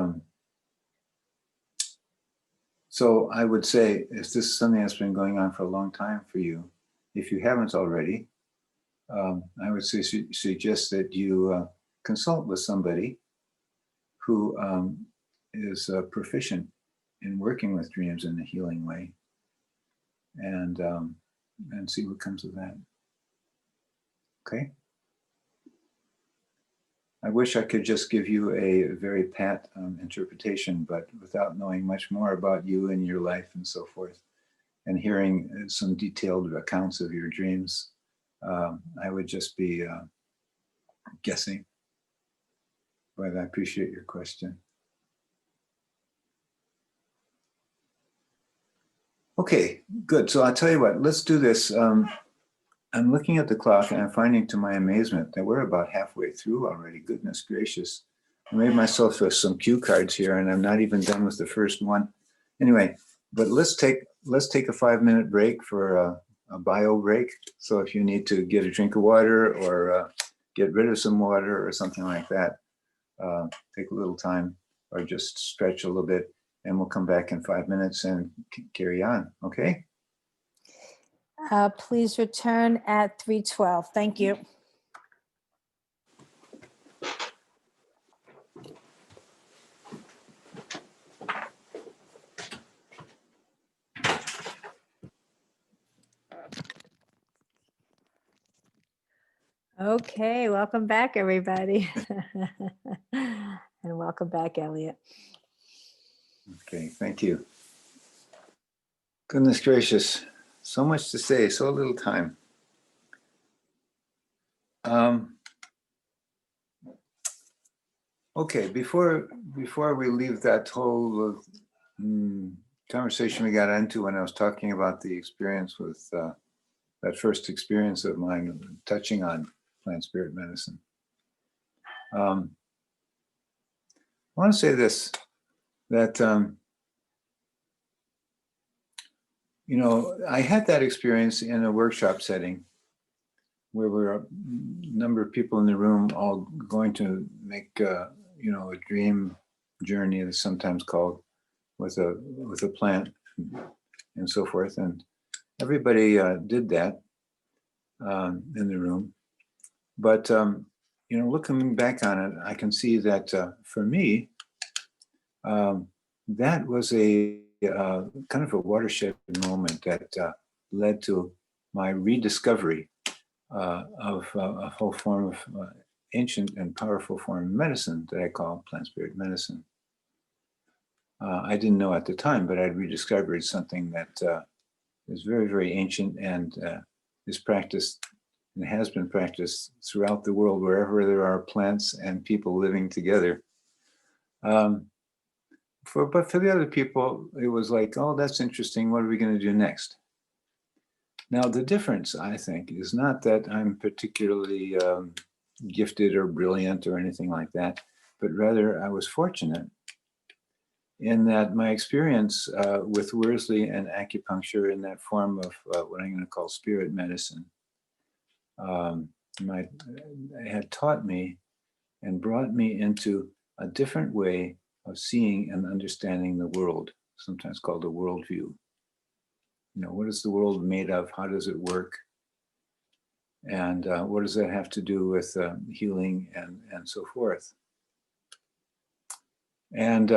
so I would say, if this is something that's been going on for a long time for you, if you haven't already, I would suggest that you consult with somebody who is proficient in working with dreams in a healing way, and see what comes of that. Okay. I wish I could just give you a very pat interpretation, but without knowing much more about you and your life and so forth, and hearing some detailed accounts of your dreams, I would just be guessing. But I appreciate your question. Okay, good. So I'll tell you what, let's do this. I'm looking at the clock and I'm finding to my amazement that we're about halfway through already. Goodness gracious. I made myself some cue cards here and I'm not even done with the first one. Anyway, but let's take a 5-minute break for a bio break. So if you need to get a drink of water or get rid of some water or something like that, take a little time or just stretch a little bit, and we'll come back in 5 minutes and carry on, okay? Please return at 3:12. Thank you. Okay, welcome back, everybody. And welcome back, Elliot. Okay, thank you. Goodness gracious, so much to say, so little time. Okay, before we leave that whole conversation we got into when I was talking about the experience with that first experience of mine touching on plant spirit medicine, I want to say this, that I had that experience in a workshop setting where we were a number of people in the room all going to make a dream journey, it's sometimes called, with a plant and so forth, and everybody did that in the room. But looking back on it, I can see that for me, that was a kind of a watershed moment that led to my rediscovery of a whole form of ancient and powerful form of medicine that I call plant spirit medicine. I didn't know at the time, but I'd rediscovered something that is very, very ancient and is practiced and has been practiced throughout the world, wherever there are plants and people living together. but for the other people, it was like, oh, that's interesting. What are we going to do next? Now, the difference, I think, is not that I'm particularly gifted or brilliant or anything like that, but rather I was fortunate in that my experience with Worsley and acupuncture in that form of what I'm going to call spirit medicine had taught me and brought me into a different way of seeing and understanding the world, sometimes called a worldview. You know, what is the world made of? How does it work? And what does that have to do with healing and so forth? And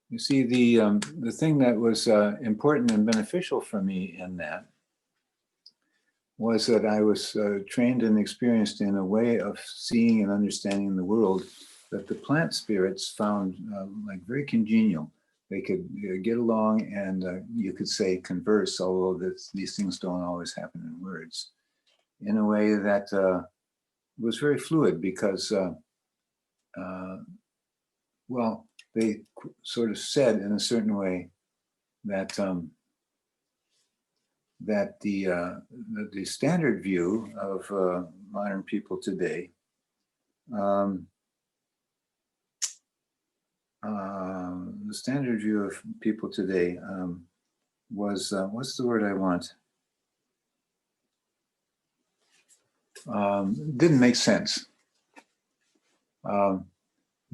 you see, the thing that was important and beneficial for me in that was that I was trained and experienced in a way of seeing and understanding the world that the plant spirits found like very congenial. They could get along and you could say converse, although these things don't always happen in words, in a way that was very fluid because, well, they sort of said in a certain way that that the standard view of modern people today the standard view of people today was what's the word I want? Didn't make sense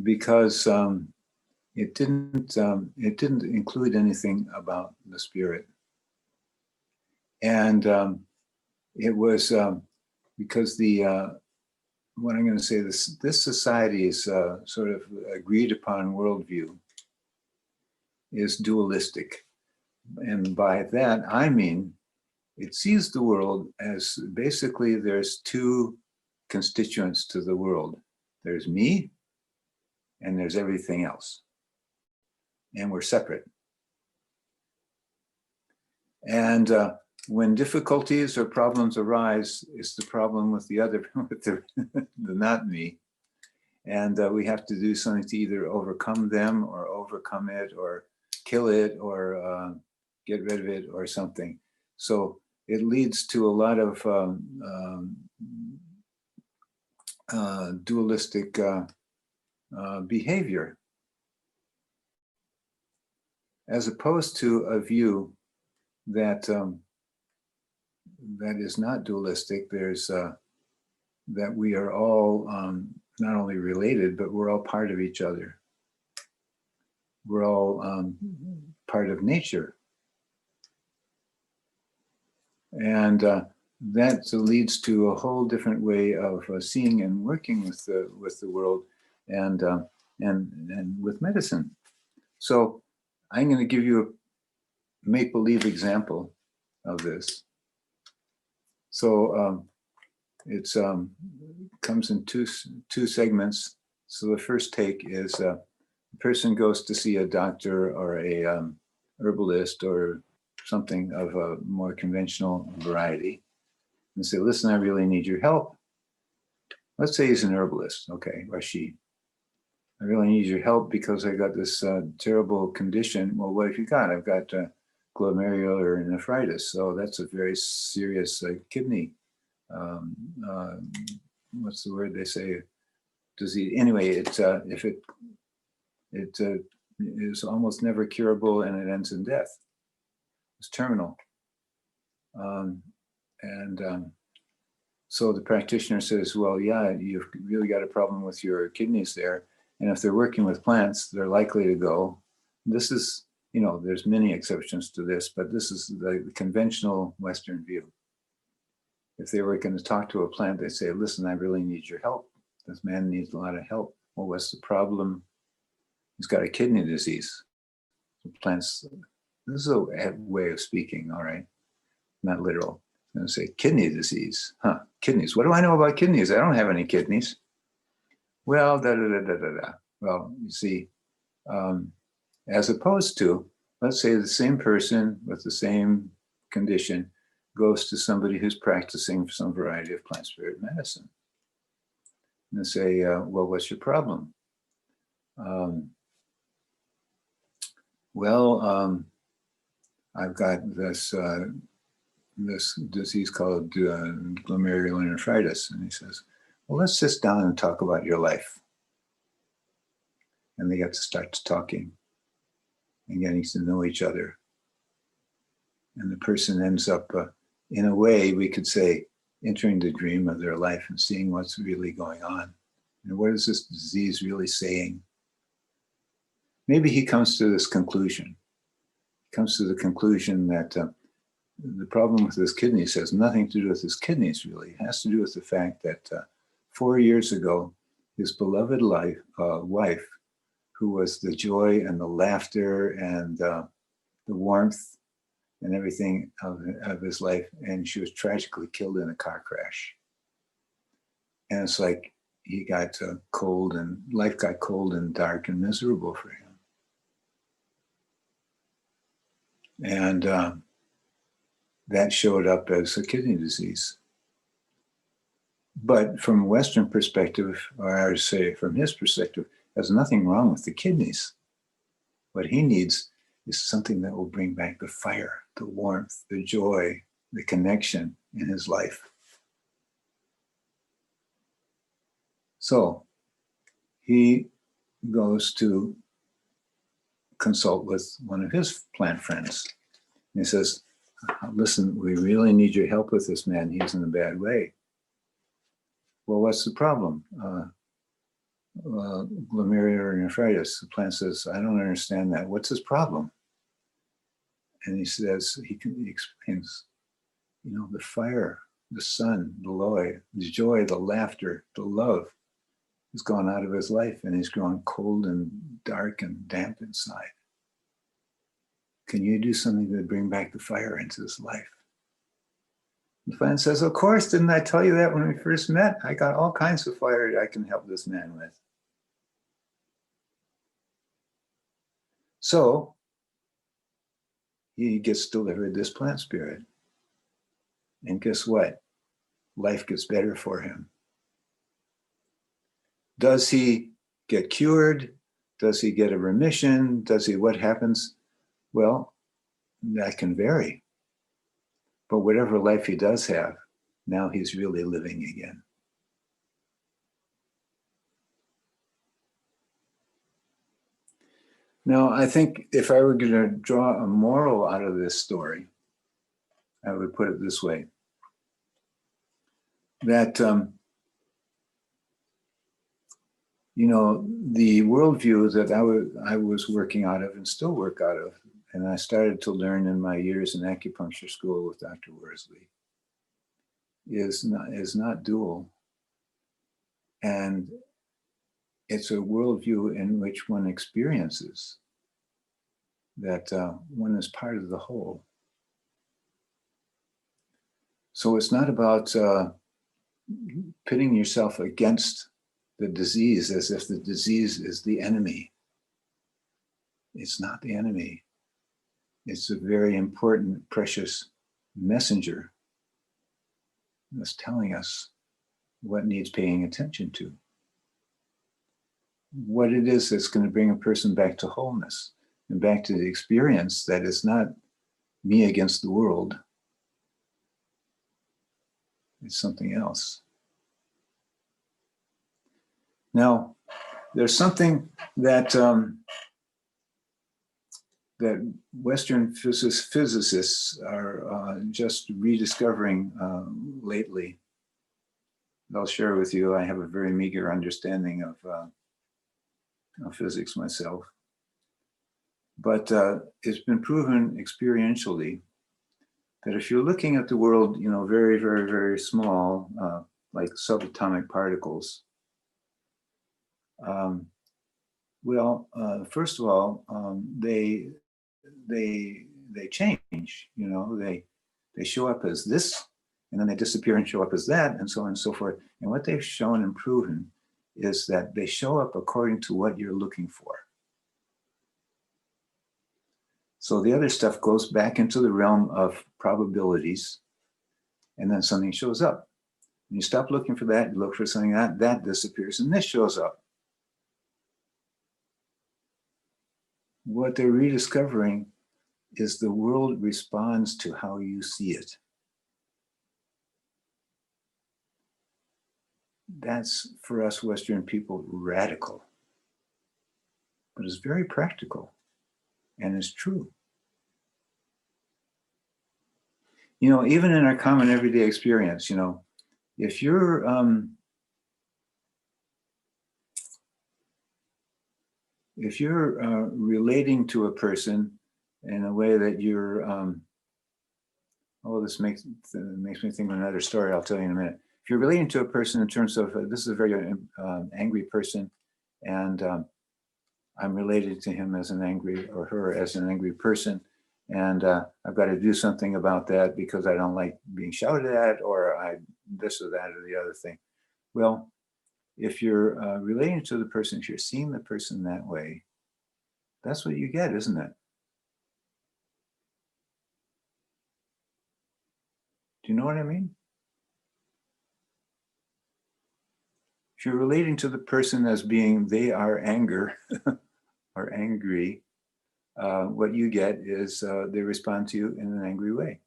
because it didn't include anything about the spirit, and it was because what I'm going to say, this society's sort of agreed upon worldview is dualistic. And by that, I mean, it sees the world as basically there's two constituents to the world. There's me and there's everything else. And we're separate. And when difficulties or problems arise, it's the problem with the other, with the not me. And we have to do something to either overcome them or overcome it or kill it or get rid of it or something. So it leads to a lot of dualistic behavior, as opposed to a view that that is not dualistic. There's that we are all not only related, but we're all part of each other. We're all part of nature. And that leads to a whole different way of seeing and working with the world and with medicine. So I'm going to give you a make-believe example of this. So it's comes in two segments. So the first take is the person goes to see a doctor or a herbalist or something of a more conventional variety and say, listen, I really need your help. Let's say he's an herbalist, okay, or she. I really need your help because I got this terrible condition. Well, what have you got? I've got glomerular nephritis. So that's a very serious kidney. What's the word they say? Disease. Anyway, it's if it is almost never curable and it ends in death. It's terminal. So the practitioner says, well, yeah, you've really got a problem with your kidneys there. And if they're working with plants, they're likely to go. This is, you know, there's many exceptions to this, but this is the conventional Western view. If they were going to talk to a plant, they say, listen, I really need your help. This man needs a lot of help. Well, what's the problem? He's got a kidney disease. The plants, this is a way of speaking, all right? Not literal. I'm going to say kidney disease. Huh, kidneys. What do I know about kidneys? I don't have any kidneys. Well, Well, you see, as opposed to, let's say the same person with the same condition goes to somebody who's practicing some variety of plant spirit medicine. And they say, well, what's your problem? I've got this this disease called glomerulonephritis. And he says, well, let's sit down and talk about your life. And they got to start talking and getting to know each other. And the person ends up, in a way, we could say, entering the dream of their life and seeing what's really going on. And what is this disease really saying? Maybe he comes to this conclusion. He comes to the conclusion that the problem with his kidneys has nothing to do with his kidneys, really. It has to do with the fact that 4 years ago, his beloved wife, who was the joy and the laughter and the warmth and everything of his life, and she was tragically killed in a car crash. And it's like he got cold, and life got cold and dark and miserable for him. And that showed up as a kidney disease. But from a Western perspective, or I would say from his perspective, there's nothing wrong with the kidneys. What he needs is something that will bring back the fire, the warmth, the joy, the connection in his life. So he goes to consult with one of his plant friends. And he says, listen, we really need your help with this man. He's in a bad way. Well, what's the problem? Glomerulonephritis. The plant says, I don't understand that. What's his problem? And he says, he explains, the fire, the sun, the joy, the laughter, the love has gone out of his life, and he's grown cold and dark and damp inside. Can you do something to bring back the fire into his life? The plant says, of course, didn't I tell you that when we first met? I got all kinds of fire I can help this man with. So he gets delivered this plant spirit. And guess what? Life gets better for him. Does he get cured? Does he get a remission? What happens? Well, that can vary. But whatever life he does have, now he's really living again. Now, I think if I were going to draw a moral out of this story, I would put it this way, that, the worldview that I was working out of and still work out of, and I started to learn in my years in acupuncture school with Dr. Worsley, is not dual. And it's a worldview in which one experiences that one is part of the whole. So it's not about pitting yourself against the disease as if the disease is the enemy. It's not the enemy. It's a very important, precious messenger that's telling us what needs paying attention to. What it is that's going to bring a person back to wholeness and back to the experience that is not me against the world. It's something else. Now, there's something that that Western physicists are just rediscovering lately. I'll share with you, I have a very meager understanding of physics myself. But it's been proven experientially that if you're looking at the world, very, very, very small, like subatomic particles, first of all, they change. They show up as this, and then they disappear and show up as that, and so on and so forth. And what they've shown and proven is that they show up according to what you're looking for. So the other stuff goes back into the realm of probabilities, and then something shows up. And you stop looking for that, you look for something that disappears, and this shows up. what they're rediscovering is the world responds to how you see it. That's, for us Western people, radical, but it's very practical and it's true. You know, even in our common everyday experience, you know, if you're relating to a person in a way that you're, oh, this makes me think of another story I'll tell you in a minute. If you're relating to a person in terms of, this is a very angry person, and I'm related to him as an angry, or her as an angry person, and I've got to do something about that because I don't like being shouted at, or this or that or the other thing. Well, if you're relating to the person, if you're seeing the person that way, that's what you get, isn't it? Do you know what I mean? If you're relating to the person as being they are anger or angry, what you get is they respond to you in an angry way.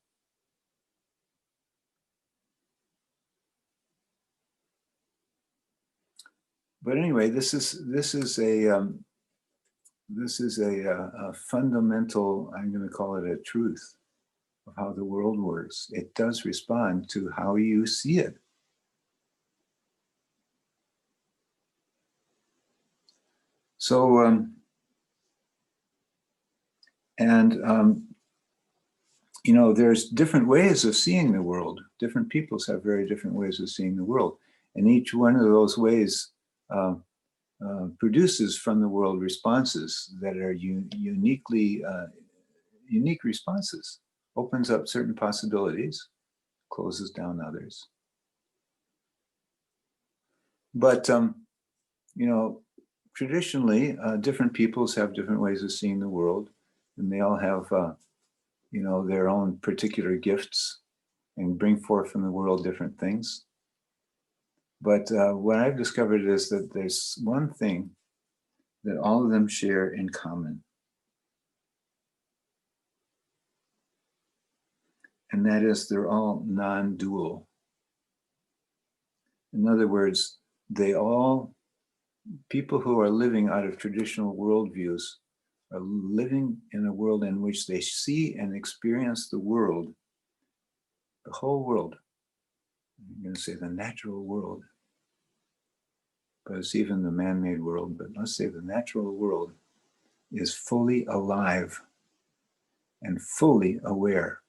But anyway, this is a fundamental, I'm going to call it a truth of how the world works. It does respond to how you see it. So, you know, there's different ways of seeing the world. Different peoples have very different ways of seeing the world. And each one of those ways produces from the world responses that are unique responses. Opens up certain possibilities, closes down others. But, you know, traditionally, different peoples have different ways of seeing the world, and they all have, you know, their own particular gifts and bring forth from the world different things. But what I've discovered is that there's one thing that all of them share in common. And that is they're all non-dual. In other words, people who are living out of traditional worldviews are living in a world in which they see and experience the world, the whole world. I'm going to say the natural world, but it's even the man-made world. But let's say the natural world is fully alive and fully aware.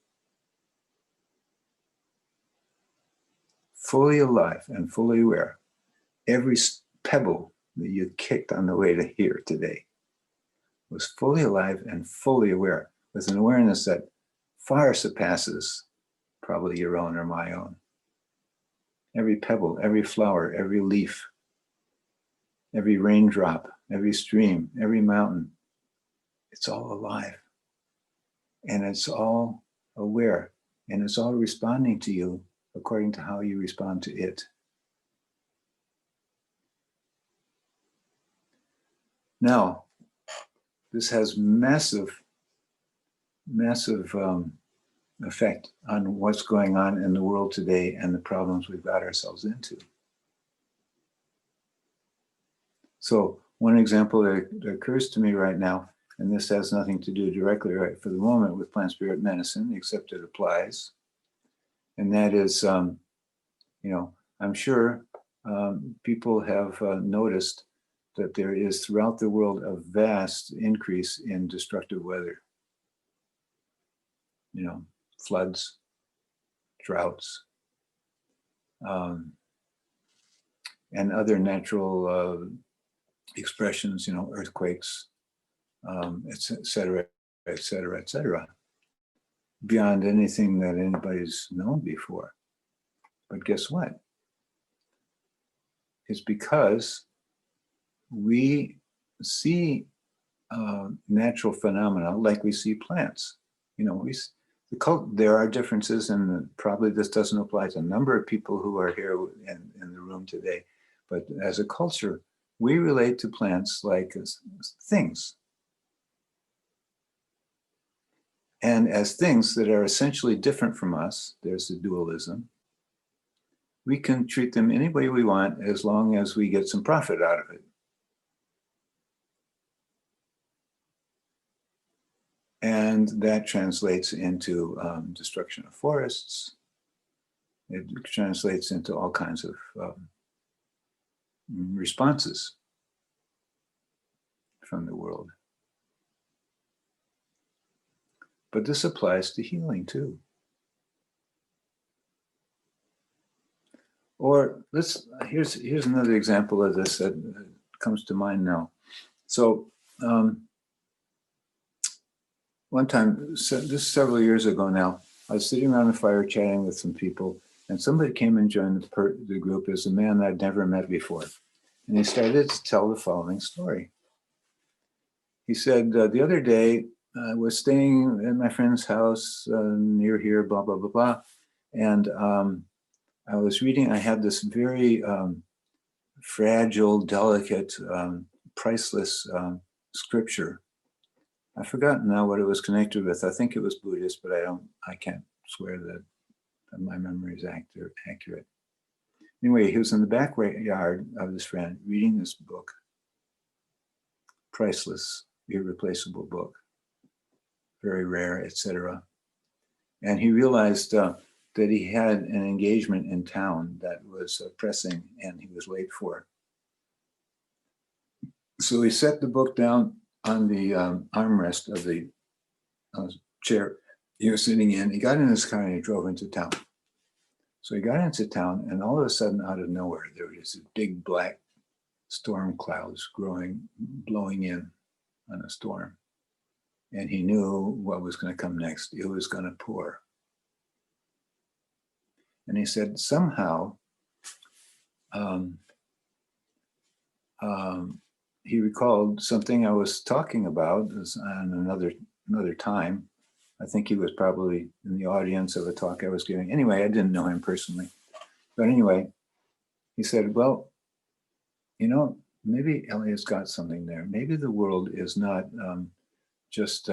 Fully alive and fully aware. Every pebble that you kicked on the way to here today was fully alive and fully aware, with an awareness that far surpasses probably your own or my own. Every pebble, every flower, every leaf, every raindrop, every stream, every mountain, it's all alive. And it's all aware. And it's all responding to you according to how you respond to it. Now, this has massive effect on what's going on in the world today and the problems we've got ourselves into. So one example that occurs to me right now, and this has nothing to do directly right for the moment with plant spirit medicine, except it applies. And that is, you know, I'm sure people have noticed that there is throughout the world a vast increase in destructive weather. You know, floods, droughts, and other natural expressions, you know, earthquakes, et cetera, et cetera, et cetera, beyond anything that anybody's known before. But guess what? It's because we see natural phenomena like we see plants. You know, there are differences, and probably this doesn't apply to a number of people who are here in the room today. But as a culture, we relate to plants like things. And as things that are essentially different from us, there's the dualism, we can treat them any way we want as long as we get some profit out of it. And that translates into destruction of forests. It translates into all kinds of responses from the world. But this applies to healing too. Or here's another example of this that comes to mind now. So one time, this several years ago now, I was sitting around a fire chatting with some people, and somebody came and joined the group as a man I'd never met before. And he started to tell the following story. He said, the other day, I was staying at my friend's house near here, blah, blah, blah, blah. And I was reading, I had this very fragile, delicate, priceless scripture. I've forgotten now what it was connected with. I think it was Buddhist, but I can't swear that my memory is accurate. Anyway, he was in the backyard of his friend reading this book, priceless, irreplaceable book, very rare, etc. And he realized that he had an engagement in town that was pressing and he was late for. So he set the book down on the armrest of the chair he was sitting in. He got in his car and he drove into town. So he got into town, and all of a sudden, out of nowhere, there was this big black storm clouds blowing in on a storm. And he knew what was going to come next. It was going to pour. And he said, somehow, he recalled something I was talking about on another time. I think he was probably in the audience of a talk I was giving. Anyway, I didn't know him personally. But anyway, he said, well, maybe Elliot's got something there. Maybe the world is not just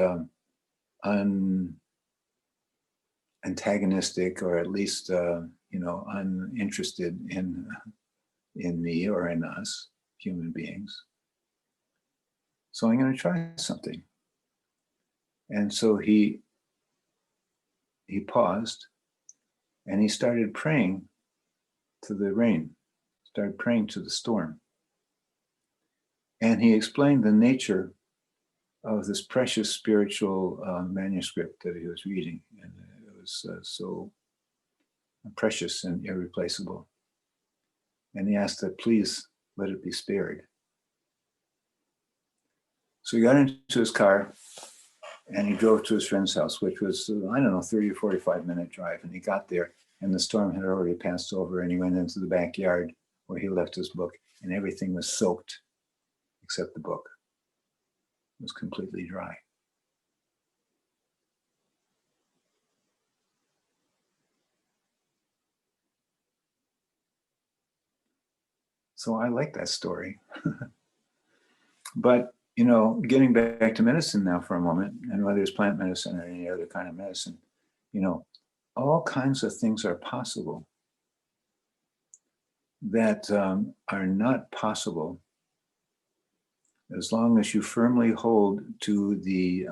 antagonistic, or at least, uninterested in me or in us, human beings. So I'm going to try something. And so he paused and he started praying to the rain, started praying to the storm. And he explained the nature of this precious spiritual manuscript that he was reading. And it was so precious and irreplaceable. And he asked that please let it be spared. So he got into his car and he drove to his friend's house, which was, 30 or 45 minute drive. And he got there and the storm had already passed over, and he went into the backyard where he left his book, and everything was soaked except the book. It was completely dry. So I like that story. But, getting back to medicine now for a moment, and whether it's plant medicine or any other kind of medicine, all kinds of things are possible that are not possible as long as you firmly hold to the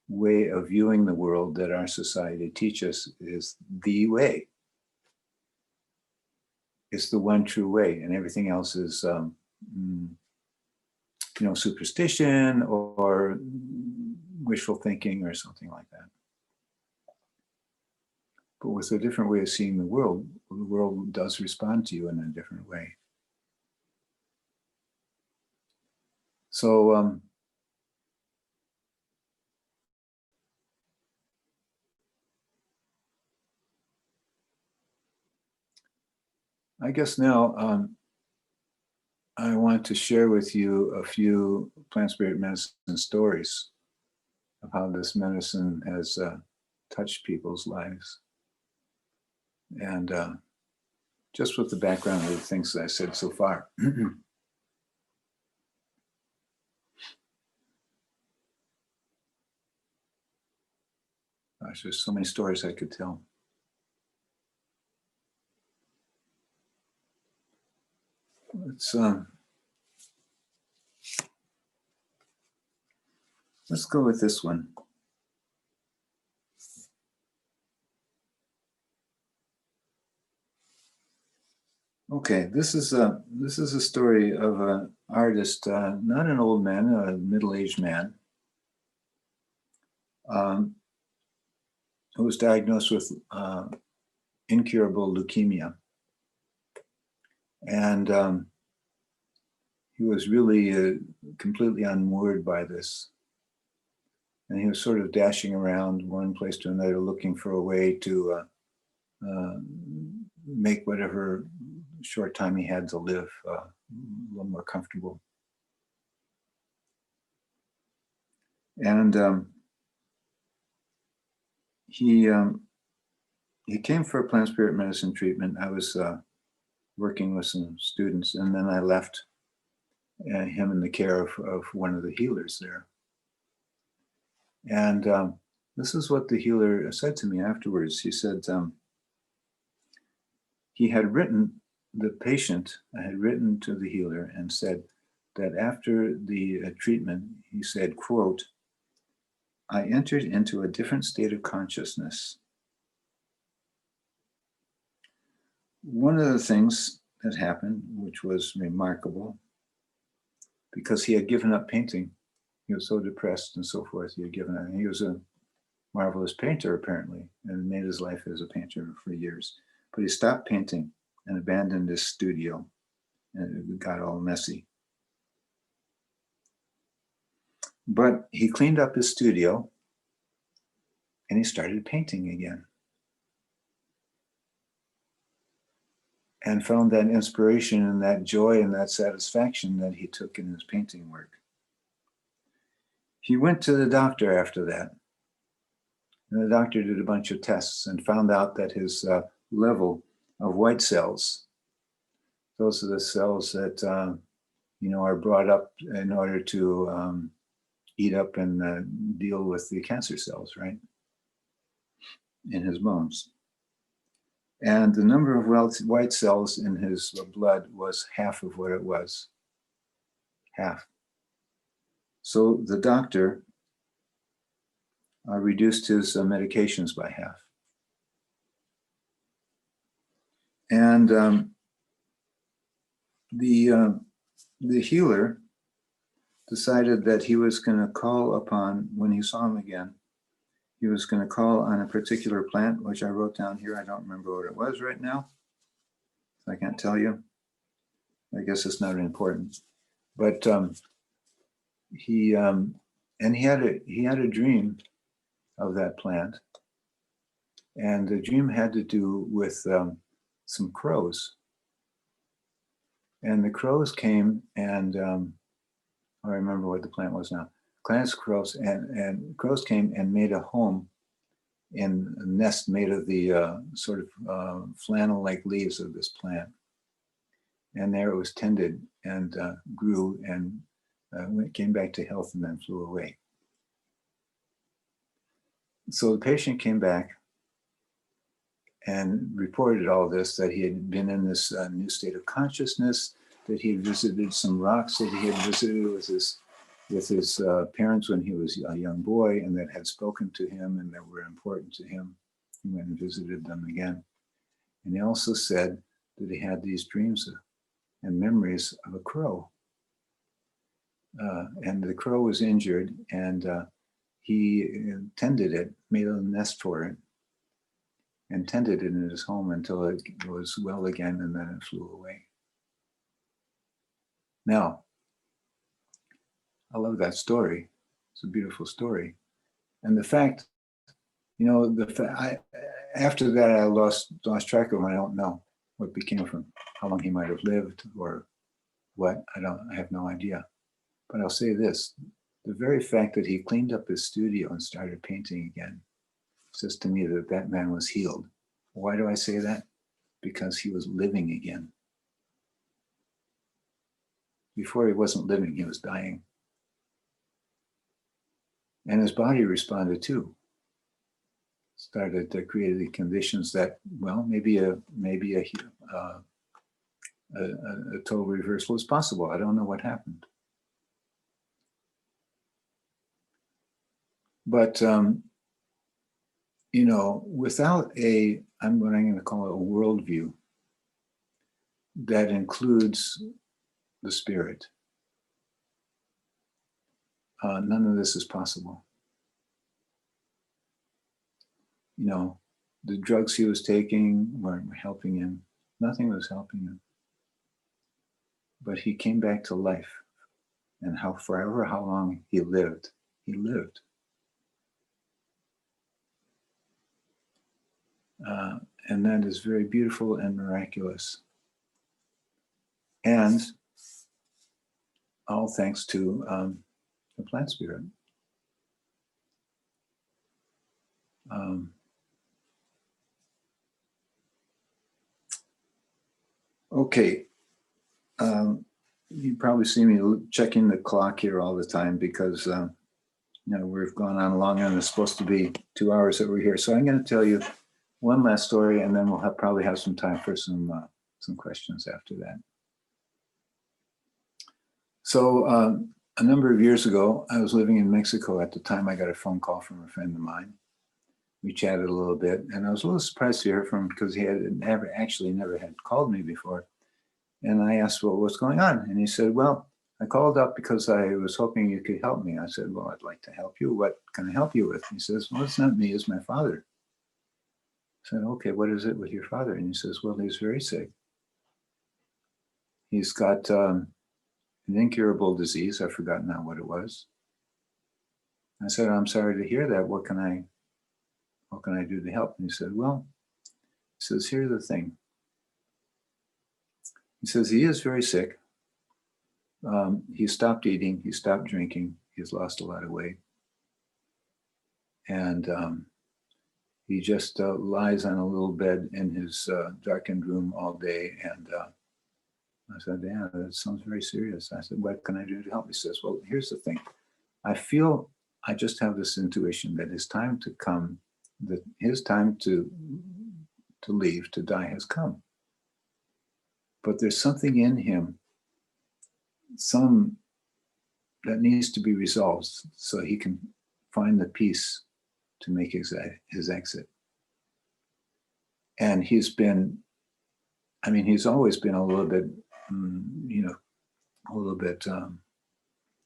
way of viewing the world that our society teaches is the way. It's the one true way, and everything else is superstition or wishful thinking or something like that. But with a different way of seeing the world does respond to you in a different way. So I guess now I want to share with you a few plant spirit medicine stories of how this medicine has touched people's lives. And just with the background of the things that I said so far. Gosh, there's so many stories I could tell. Let's go with this one. Okay, this is a story of an artist, not an old man, a middle-aged man, who was diagnosed with incurable leukemia, and he was really completely unmoored by this, and he was sort of dashing around one place to another, looking for a way to make whatever short time he had to live a little more comfortable. And he came for a plant spirit medicine treatment. I was working with some students, and then I left him in the care of one of the healers there. And this is what the healer said to me afterwards. He said he had written, the patient had written to the healer and said that after the treatment, he said, quote, "I entered into a different state of consciousness." One of the things that happened, which was remarkable, because he had given up painting. He was so depressed and so forth, he had given up. He was a marvelous painter, apparently, and made his life as a painter for years. But he stopped painting and abandoned his studio, and it got all messy. But he cleaned up his studio and he started painting again, and found that inspiration and that joy and that satisfaction that he took in his painting work. He went to the doctor after that, and the doctor did a bunch of tests and found out that his level of white cells, those are the cells that are brought up in order to eat up and deal with the cancer cells, right, in his bones. And the number of white cells in his blood was half of what it was. Half. So the doctor reduced his medications by half. And the healer decided that he was going to call upon, when he saw him again, he was going to call on a particular plant, which I wrote down here. I don't remember what it was right now. I can't tell you. I guess it's not important. But he had a dream of that plant, and the dream had to do with some crows. And the crows came, and I remember what the plant was now. Crows came and made a home in a nest made of the sort of flannel-like leaves of this plant. And there it was tended and grew and came back to health and then flew away. So the patient came back and reported all this, that he had been in this new state of consciousness, that he had visited some rocks that he had visited with his parents when he was a young boy, and that had spoken to him and that were important to him. He went and visited them again. And he also said that he had these dreams and memories of a crow. And the crow was injured, and he tended it, made a nest for it, and tended it in his home until it was well again, and then it flew away. Now, I love that story. It's a beautiful story. And the fact, after that, I lost track of him. I don't know what became of him, how long he might have lived or what. I have no idea. But I'll say this, the very fact that he cleaned up his studio and started painting again says to me that that man was healed. Why do I say that? Because he was living again. Before he wasn't living, he was dying. And his body responded too. started to create the conditions that, well, maybe a total reversal is possible. I don't know what happened. But, you know, without I'm going to call it a worldview that includes the spirit, none of this is possible. You know, the drugs he was taking weren't helping him. Nothing was helping him. But he came back to life. And how long he lived, he lived. And that is very beautiful and miraculous. And all thanks to the plant spirit. Okay. You probably see me checking the clock here all the time because you know, we've gone on long and it's supposed to be 2 hours that we're here. So I'm going to tell you one last story, and then we'll probably have some time for some questions after that. So a number of years ago, I was living in Mexico at the time. I got a phone call from a friend of mine. We chatted a little bit, and I was a little surprised to hear from him because he had never had called me before. And I asked, well, what's going on? And he said, well, I called up because I was hoping you could help me. I said, well, I'd like to help you. What can I help you with? He says, well, it's not me, it's my father. I said, okay, what is it with your father? And he says, well, he's very sick. He's got an incurable disease. I've forgotten now what it was. I said, I'm sorry to hear that. What can I do to help? And he said, well, he says, here's the thing. He says, he is very sick. He stopped eating, he stopped drinking, he's lost a lot of weight. And he just lies on a little bed in his darkened room all day. And I said, yeah, that sounds very serious. I said, what can I do to help? He says, well, here's the thing. I just have this intuition that his time to come, that his time to leave, to die has come. But there's something in him, that needs to be resolved so he can find the peace to make his exit. And he's always been a little bit,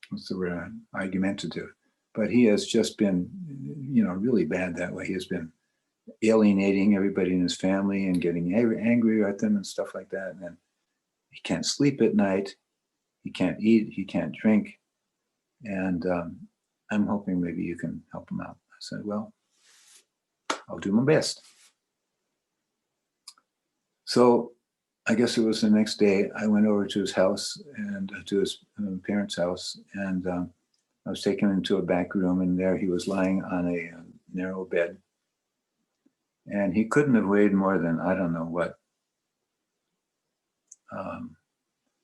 what's the word, argumentative. But he has just been, really bad that way. He has been alienating everybody in his family and getting angry at them and stuff like that. And then he can't sleep at night. He can't eat. He can't drink. And I'm hoping maybe you can help him out. I said, well, I'll do my best. So I guess it was the next day, I went over to his house and to his parents' house. And I was taken into a back room, and there he was lying on a narrow bed. And he couldn't have weighed more than, I don't know what,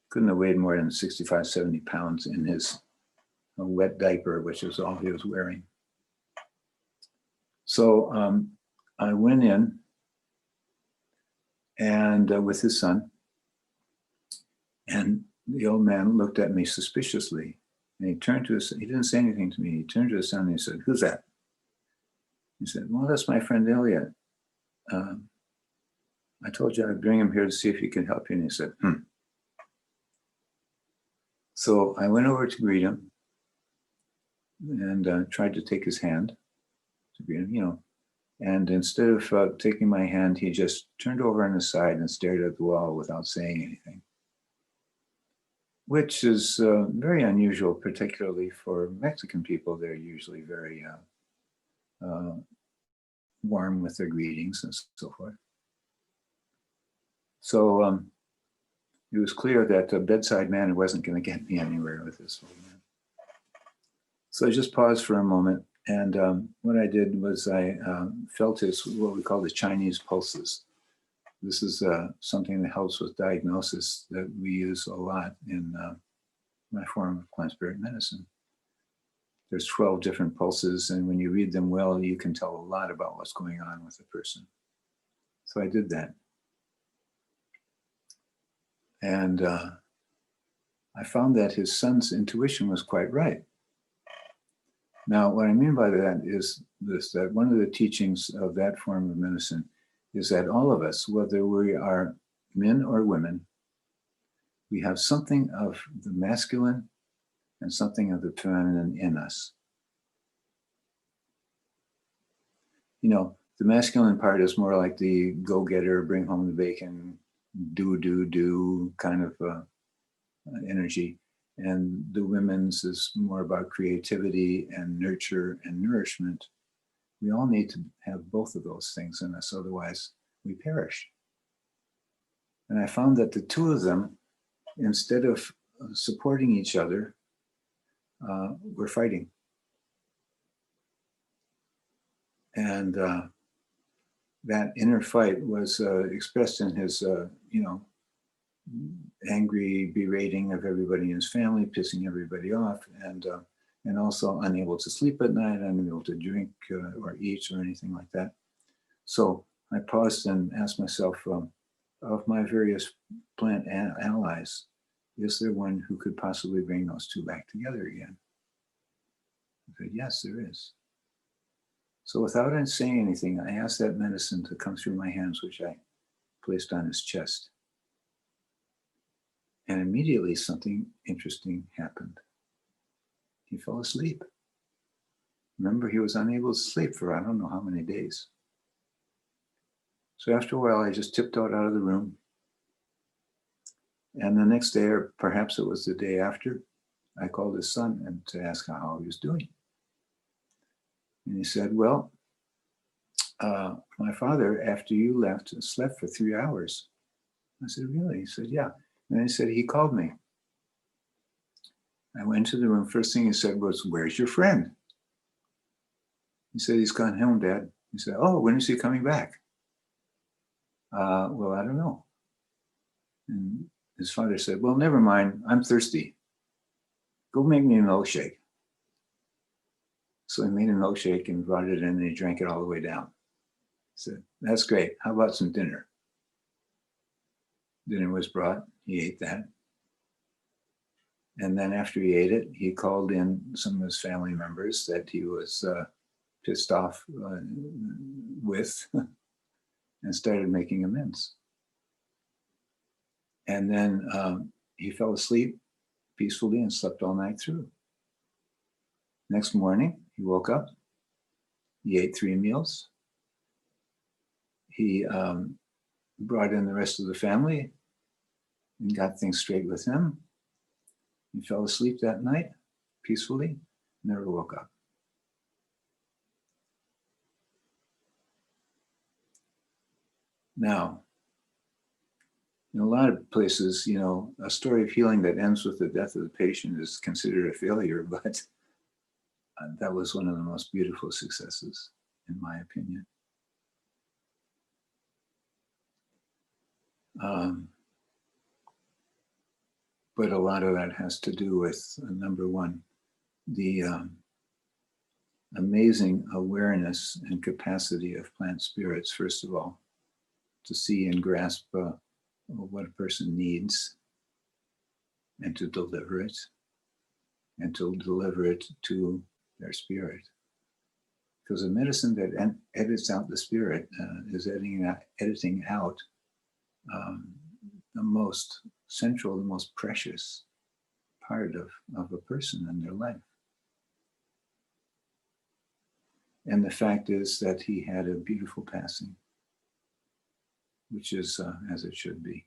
couldn't have weighed more than 65, 70 pounds in his wet diaper, which is all he was wearing. So I went in and with his son, and the old man looked at me suspiciously, and he turned to he didn't say anything to me. He turned to his son and he said, who's that? He said, well, that's my friend Elliot. I told you I'd bring him here to see if he could help you. And he said, So I went over to greet him and tried to take his hand to greet him, And instead of taking my hand, he just turned over on his side and stared at the wall without saying anything, which is very unusual, particularly for Mexican people. They're usually very warm with their greetings and so forth. So it was clear that a bedside manner wasn't going to get me anywhere with this old man. So I just paused for a moment, and what I did was I felt his, what we call the Chinese pulses. This is something that helps with diagnosis that we use a lot in my form of plant spirit medicine. there's 12 different pulses, and when you read them well, you can tell a lot about what's going on with the person. So I did that. And I found that his son's intuition was quite right. Now, what I mean by that is this, that one of the teachings of that form of medicine is that all of us, whether we are men or women, we have something of the masculine and something of the feminine in us. You know, the masculine part is more like the go-getter, bring home the bacon, do kind of energy. And the women's is more about creativity and nurture and nourishment. We all need to have both of those things in us, otherwise we perish. And I found that the two of them, instead of supporting each other, were fighting. And that inner fight was expressed in his, angry berating of everybody in his family, pissing everybody off, and also unable to sleep at night, unable to drink or eat or anything like that. So I paused and asked myself, of my various plant allies, is there one who could possibly bring those two back together again? I said, yes, there is. So without saying anything, I asked that medicine to come through my hands, which I placed on his chest. And immediately something interesting happened. He fell asleep. Remember, he was unable to sleep for I don't know how many days. So after a while, I just tiptoed out of the room. And the next day, or perhaps it was the day after, I called his son and to ask how he was doing. And he said, well, my father, after you left, slept for 3 hours. I said, really? He said, yeah. And he said, he called me. I went to the room. First thing he said was, where's your friend? He said, he's gone home, Dad. He said, oh, when is he coming back? Well, I don't know. And his father said, well, never mind. I'm thirsty. Go make me a milkshake. So he made a milkshake and brought it in, and he drank it all the way down. He said, that's great. How about some dinner? Dinner was brought. He ate that. And then after he ate it, he called in some of his family members that he was pissed off with and started making amends. And then he fell asleep peacefully and slept all night through. Next morning, he woke up. He ate 3 meals. He brought in the rest of the family and got things straight with him. He fell asleep that night peacefully, never woke up. Now, in a lot of places, a story of healing that ends with the death of the patient is considered a failure, but that was one of the most beautiful successes, in my opinion. But a lot of that has to do with, number one, the amazing awareness and capacity of plant spirits, first of all, to see and grasp what a person needs and to deliver it to their spirit. Because a medicine that edits out the spirit is editing out the most central, the most precious part of a person in their life. And the fact is that he had a beautiful passing, which is as it should be.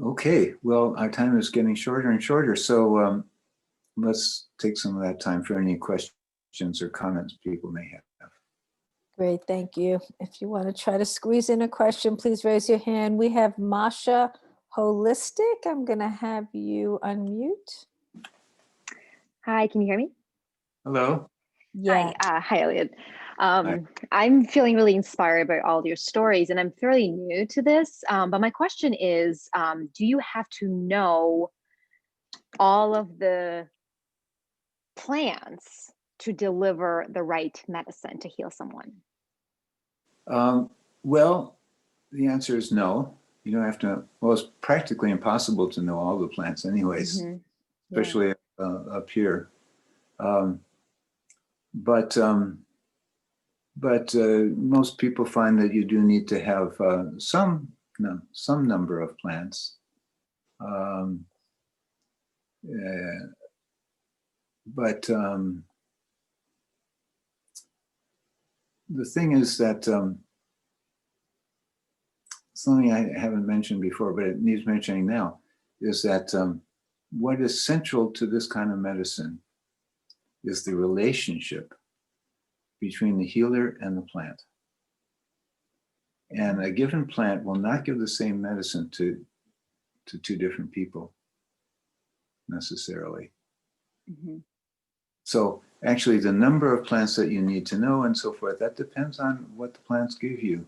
Okay, well, our time is getting shorter and shorter, so let's take some of that time for any questions or comments people may have. Great, thank you. If you want to try to squeeze in a question, please raise your hand. We have Masha Holistic. I'm going to have you unmute. Hi, can you hear me? Hello. Yeah. Hi, Elliot. Hi. I'm feeling really inspired by all your stories, and I'm fairly new to this. But my question is, do you have to know all of the plants to deliver the right medicine to heal someone? Well, the answer is no. You don't have to. Well, it's practically impossible to know all the plants, anyways, Mhm. especially up here. But most people find that you do need to have some number of plants. But the thing is that something I haven't mentioned before, but it needs mentioning now, is that what is central to this kind of medicine is the relationship between the healer and the plant. And a given plant will not give the same medicine to two different people necessarily. Mhm. So actually the number of plants that you need to know and so forth, that depends on what the plants give you.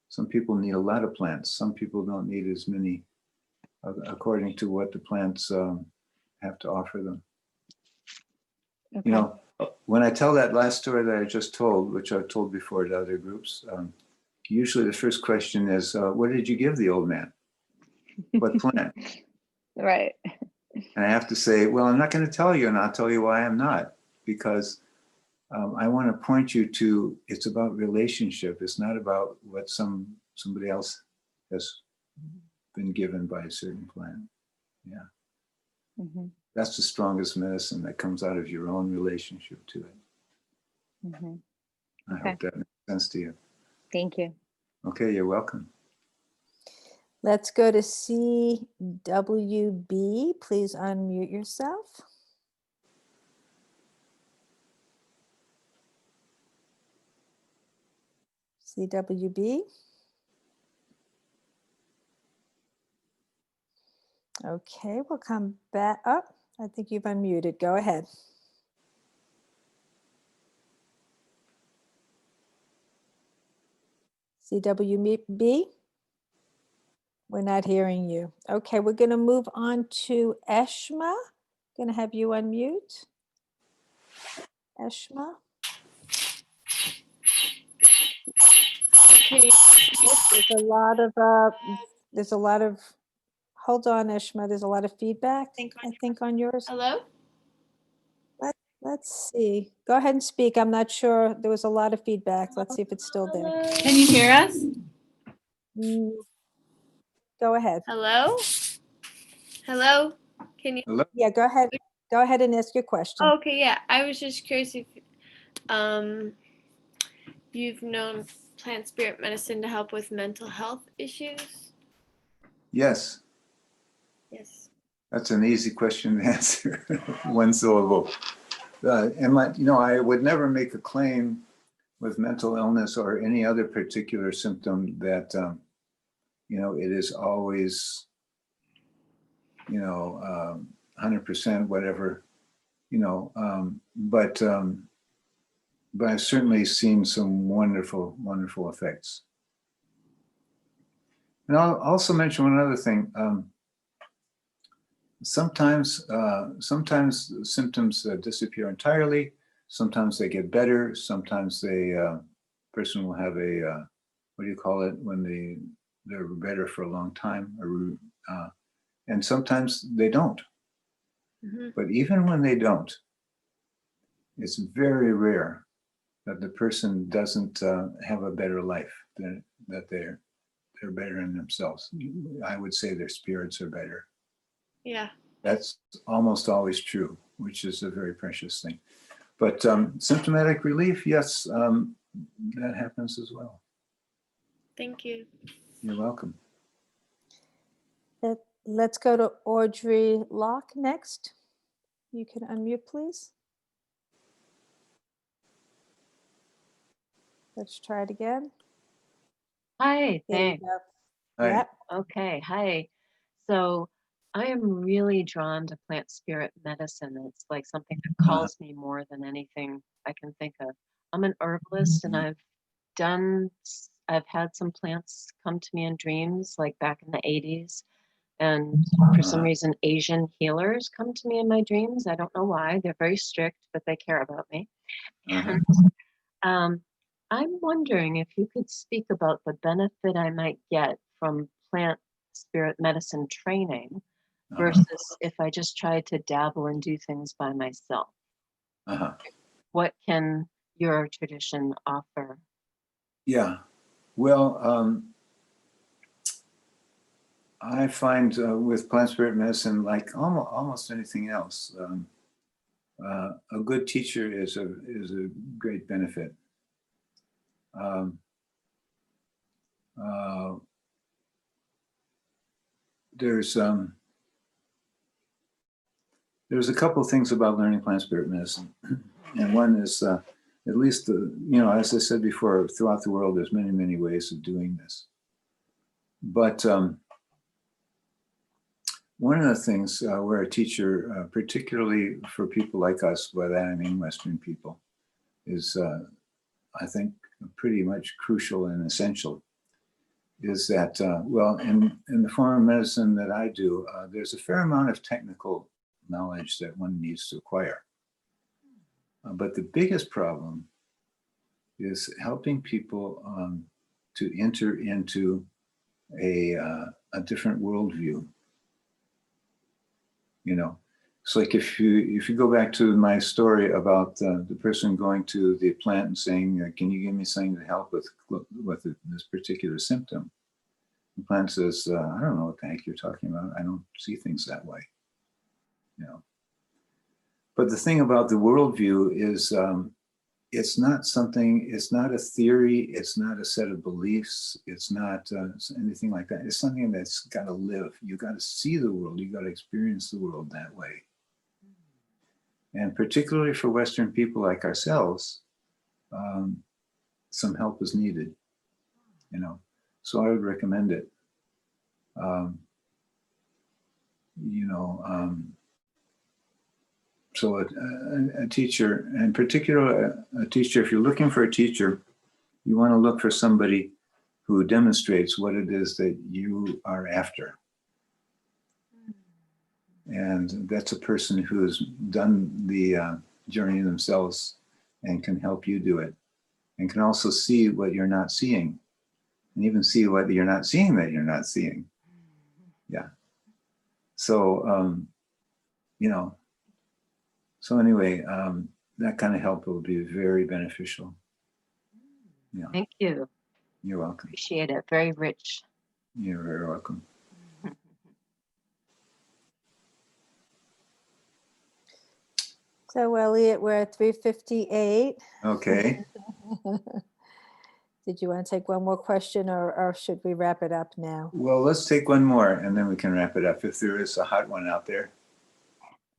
Some people need a lot of plants. Some people don't need as many, according to what the plants have to offer them. Okay. You know, when I tell that last story that I just told, which I've told before to other groups, usually the first question is, what did you give the old man? What plant? Right. And I have to say, well, I'm not going to tell you, and I'll tell you why I'm not, because I want to point you to, it's about relationship. It's not about what somebody else has been given by a certain plant. Yeah. Mhm. That's the strongest medicine that comes out of your own relationship to it. Mhm. I Okay. hope that makes sense to you. Thank you. Okay, you're welcome. Let's go to CWB. Please unmute yourself. CWB. Okay, we'll come back up. I think you've unmuted. Go ahead. CWB. We're not hearing you. Okay, we're going to move on to Eshma. Going to have you unmute. Eshma. There's a lot of, hold on, Eshma. There's a lot of feedback, I think, on yours. Hello? Let's see. Go ahead and speak. I'm not sure. There was a lot of feedback. Let's see if it's still there. Can you hear us? Mm, Go ahead. Hello? Hello? Can you? Hello? Yeah, go ahead. Go ahead and ask your question. Okay, yeah. I was just curious if you've known plant spirit medicine to help with mental health issues. Yes, Yes. that's an easy question to answer. One syllable. I would never make a claim with mental illness or any other particular symptom that, it is always, 100% whatever, but I've certainly seen some wonderful, wonderful effects. And I'll also mention one other thing. Sometimes symptoms disappear entirely. Sometimes they get better. Sometimes person will have a, what do you call it, when they're better for a long time, and sometimes they don't. Mm-hmm. But even when they don't, it's very rare that the person doesn't have a better life, that they're better in themselves. I would say their spirits are better. Yeah. That's almost always true, which is a very precious thing. But symptomatic relief, yes, that happens as well. Thank you. You're welcome. Let's go to Audrey Locke next. You can unmute, please. Let's try it again. Hi, There you thanks. go. Hi. Yep. Okay, hi. So I am really drawn to plant spirit medicine. It's like something that calls me more than anything I can think of. I'm an herbalist and I've had some plants come to me in dreams, like back in the 80s. And for some reason, Asian healers come to me in my dreams. I don't know why. They're very strict, but they care about me. And I'm wondering if you could speak about the benefit I might get from plant spirit medicine training versus if I just tried to dabble and do things by myself. What can your tradition offer? Yeah, well, I find with plant spirit medicine, like almost anything else, a good teacher is a great benefit. There's a couple of things about learning plant spirit medicine, and one is at least as I said before, throughout the world, there's many ways of doing this. But one of the things where a teacher, particularly for people like us, by that I mean Western people, is I think pretty much crucial and essential, is that, well, in the form of medicine that I do, there's a fair amount of technical knowledge that one needs to acquire. But the biggest problem is helping people to enter into a different worldview. It's like if you go back to my story about the person going to the plant and saying, "Can you give me something to help with this particular symptom?" The plant says, "I don't know what the heck you're talking about. I don't see things that way." But the thing about the worldview is it's not a theory, it's not a set of beliefs, it's not anything like that. It's something that's got to live. You got to see the world, you got to experience the world that way. And particularly for Western people like ourselves, some help is needed, so I would recommend it. So a teacher, in particular, a teacher, if you're looking for a teacher, you want to look for somebody who demonstrates what it is that you are after. And that's a person who's done the journey themselves and can help you do it, and can also see what you're not seeing, and even see what you're not seeing that you're not seeing. Yeah. So, so anyway, that kind of help will be very beneficial. Yeah. Thank you. You're welcome. Appreciate it. Very rich. You're very welcome. So Elliot, we're at 3:58. Okay. Did you want to take one more question, or should we wrap it up now? Well, let's take one more and then we can wrap it up if there is a hot one out there.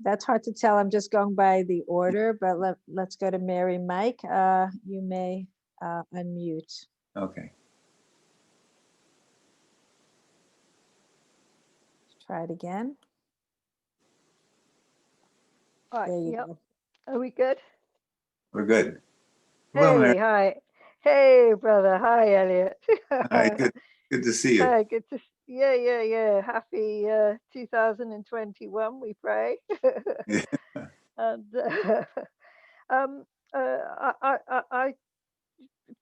That's hard to tell. I'm just going by the order, but let's go to Mary Mike. You may unmute. Okay. Try it again. All right, There you yep. go. Are we good? We're good. Hello, Mary. Hey, hi. Hey, brother. Hi, Elliot. Hi, good to see you. Hi, good to yeah. Happy 2021, we pray. Yeah. And I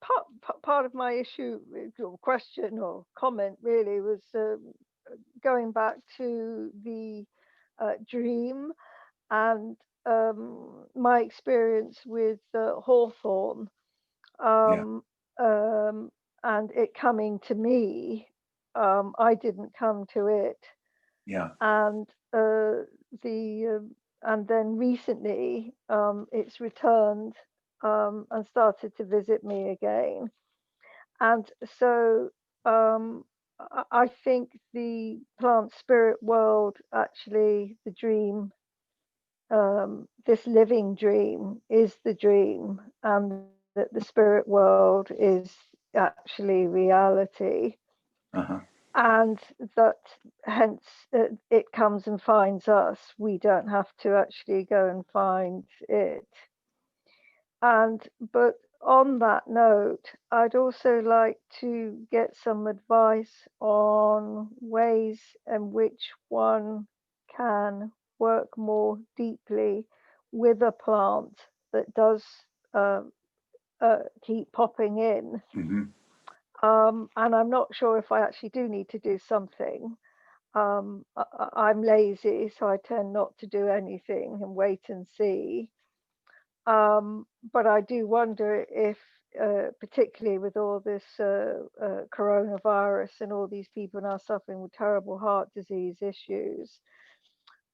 part of my issue or question or comment really was going back to the dream and my experience with Hawthorne and it coming to me. I didn't come to it. Yeah. And and then recently it's returned and started to visit me again. And so I think the plant spirit world, actually the dream, this living dream is the dream, and that the spirit world is actually reality. And that hence it comes and finds us. We don't have to actually go and find it. But on that note, I'd also like to get some advice on ways in which one can work more deeply with a plant that does keep popping in. Mhm. And I'm not sure if I actually do need to do something. I'm lazy, so I tend not to do anything and wait and see. But I do wonder if, particularly with all this coronavirus and all these people now suffering with terrible heart disease issues,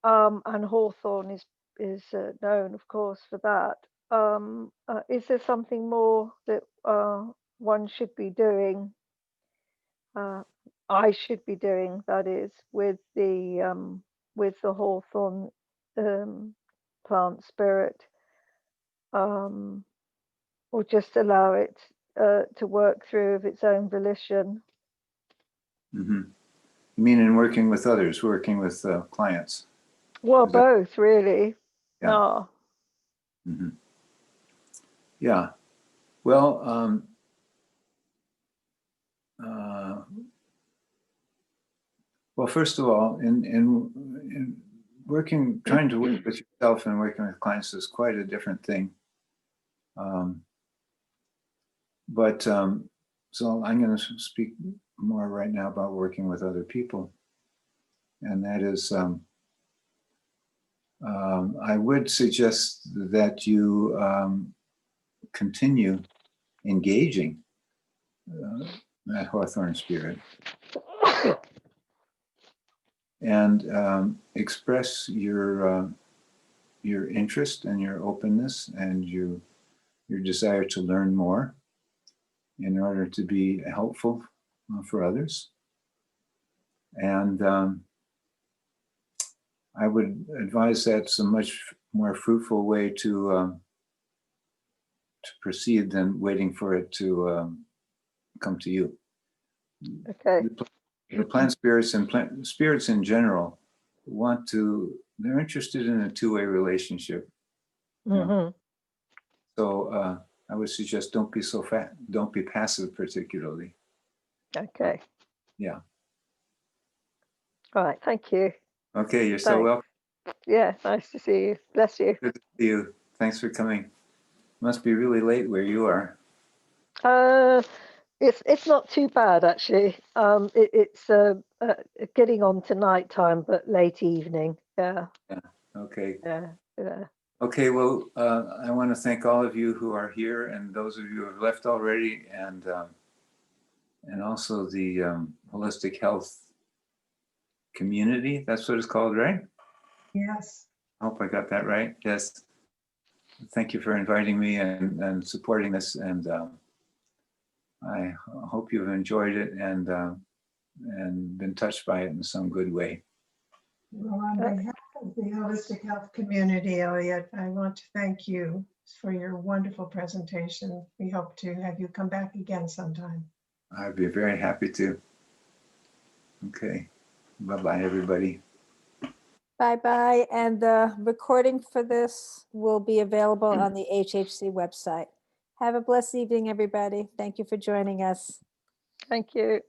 and hawthorn is known, of course, for that. Is there something more that one should be doing? I should be doing, that is, with the hawthorn plant spirit, or just allow it to work through of its own volition. Mhm. You mean in working with others, working with clients? Well, Is that- both really. Yeah. Ah, Mhm. Yeah. Well, first of all, in working, trying to work with yourself and working with clients is quite a different thing. So I'm going to speak more right now about working with other people. And that is, I would suggest that you continue engaging that hawthorn spirit and express your interest and your openness and your desire to learn more in order to be helpful for others. And I would advise that's a much more fruitful way to proceed than waiting for it to come to you. okay. The plant spirits and plant spirits in general they're interested in a two-way relationship. Mm-hmm. So I would suggest don't be passive particularly. Okay. Yeah. All right. Thank you. Okay, you're so Thanks. welcome. Yeah. Nice to see you. Bless you. Good to see you. Thanks for coming. Must be really late where you are. It's not too bad actually. It's getting on to night time, but late evening. Yeah. Yeah. Okay. Yeah. Yeah. Okay, well, I want to thank all of you who are here and those of you who have left already, and also the holistic health community. That's what it's called, right? Yes. I hope I got that right. Yes. Thank you for inviting me and supporting this, and I hope you've enjoyed it and been touched by it in some good way. Well, on behalf of the holistic health community, Elliot, I want to thank you for your wonderful presentation. We hope to have you come back again sometime. I'd be very happy to. Okay. Bye-bye, everybody. Bye-bye. And the recording for this will be available on the HHC website. Have a blessed evening, everybody. Thank you for joining us. Thank you.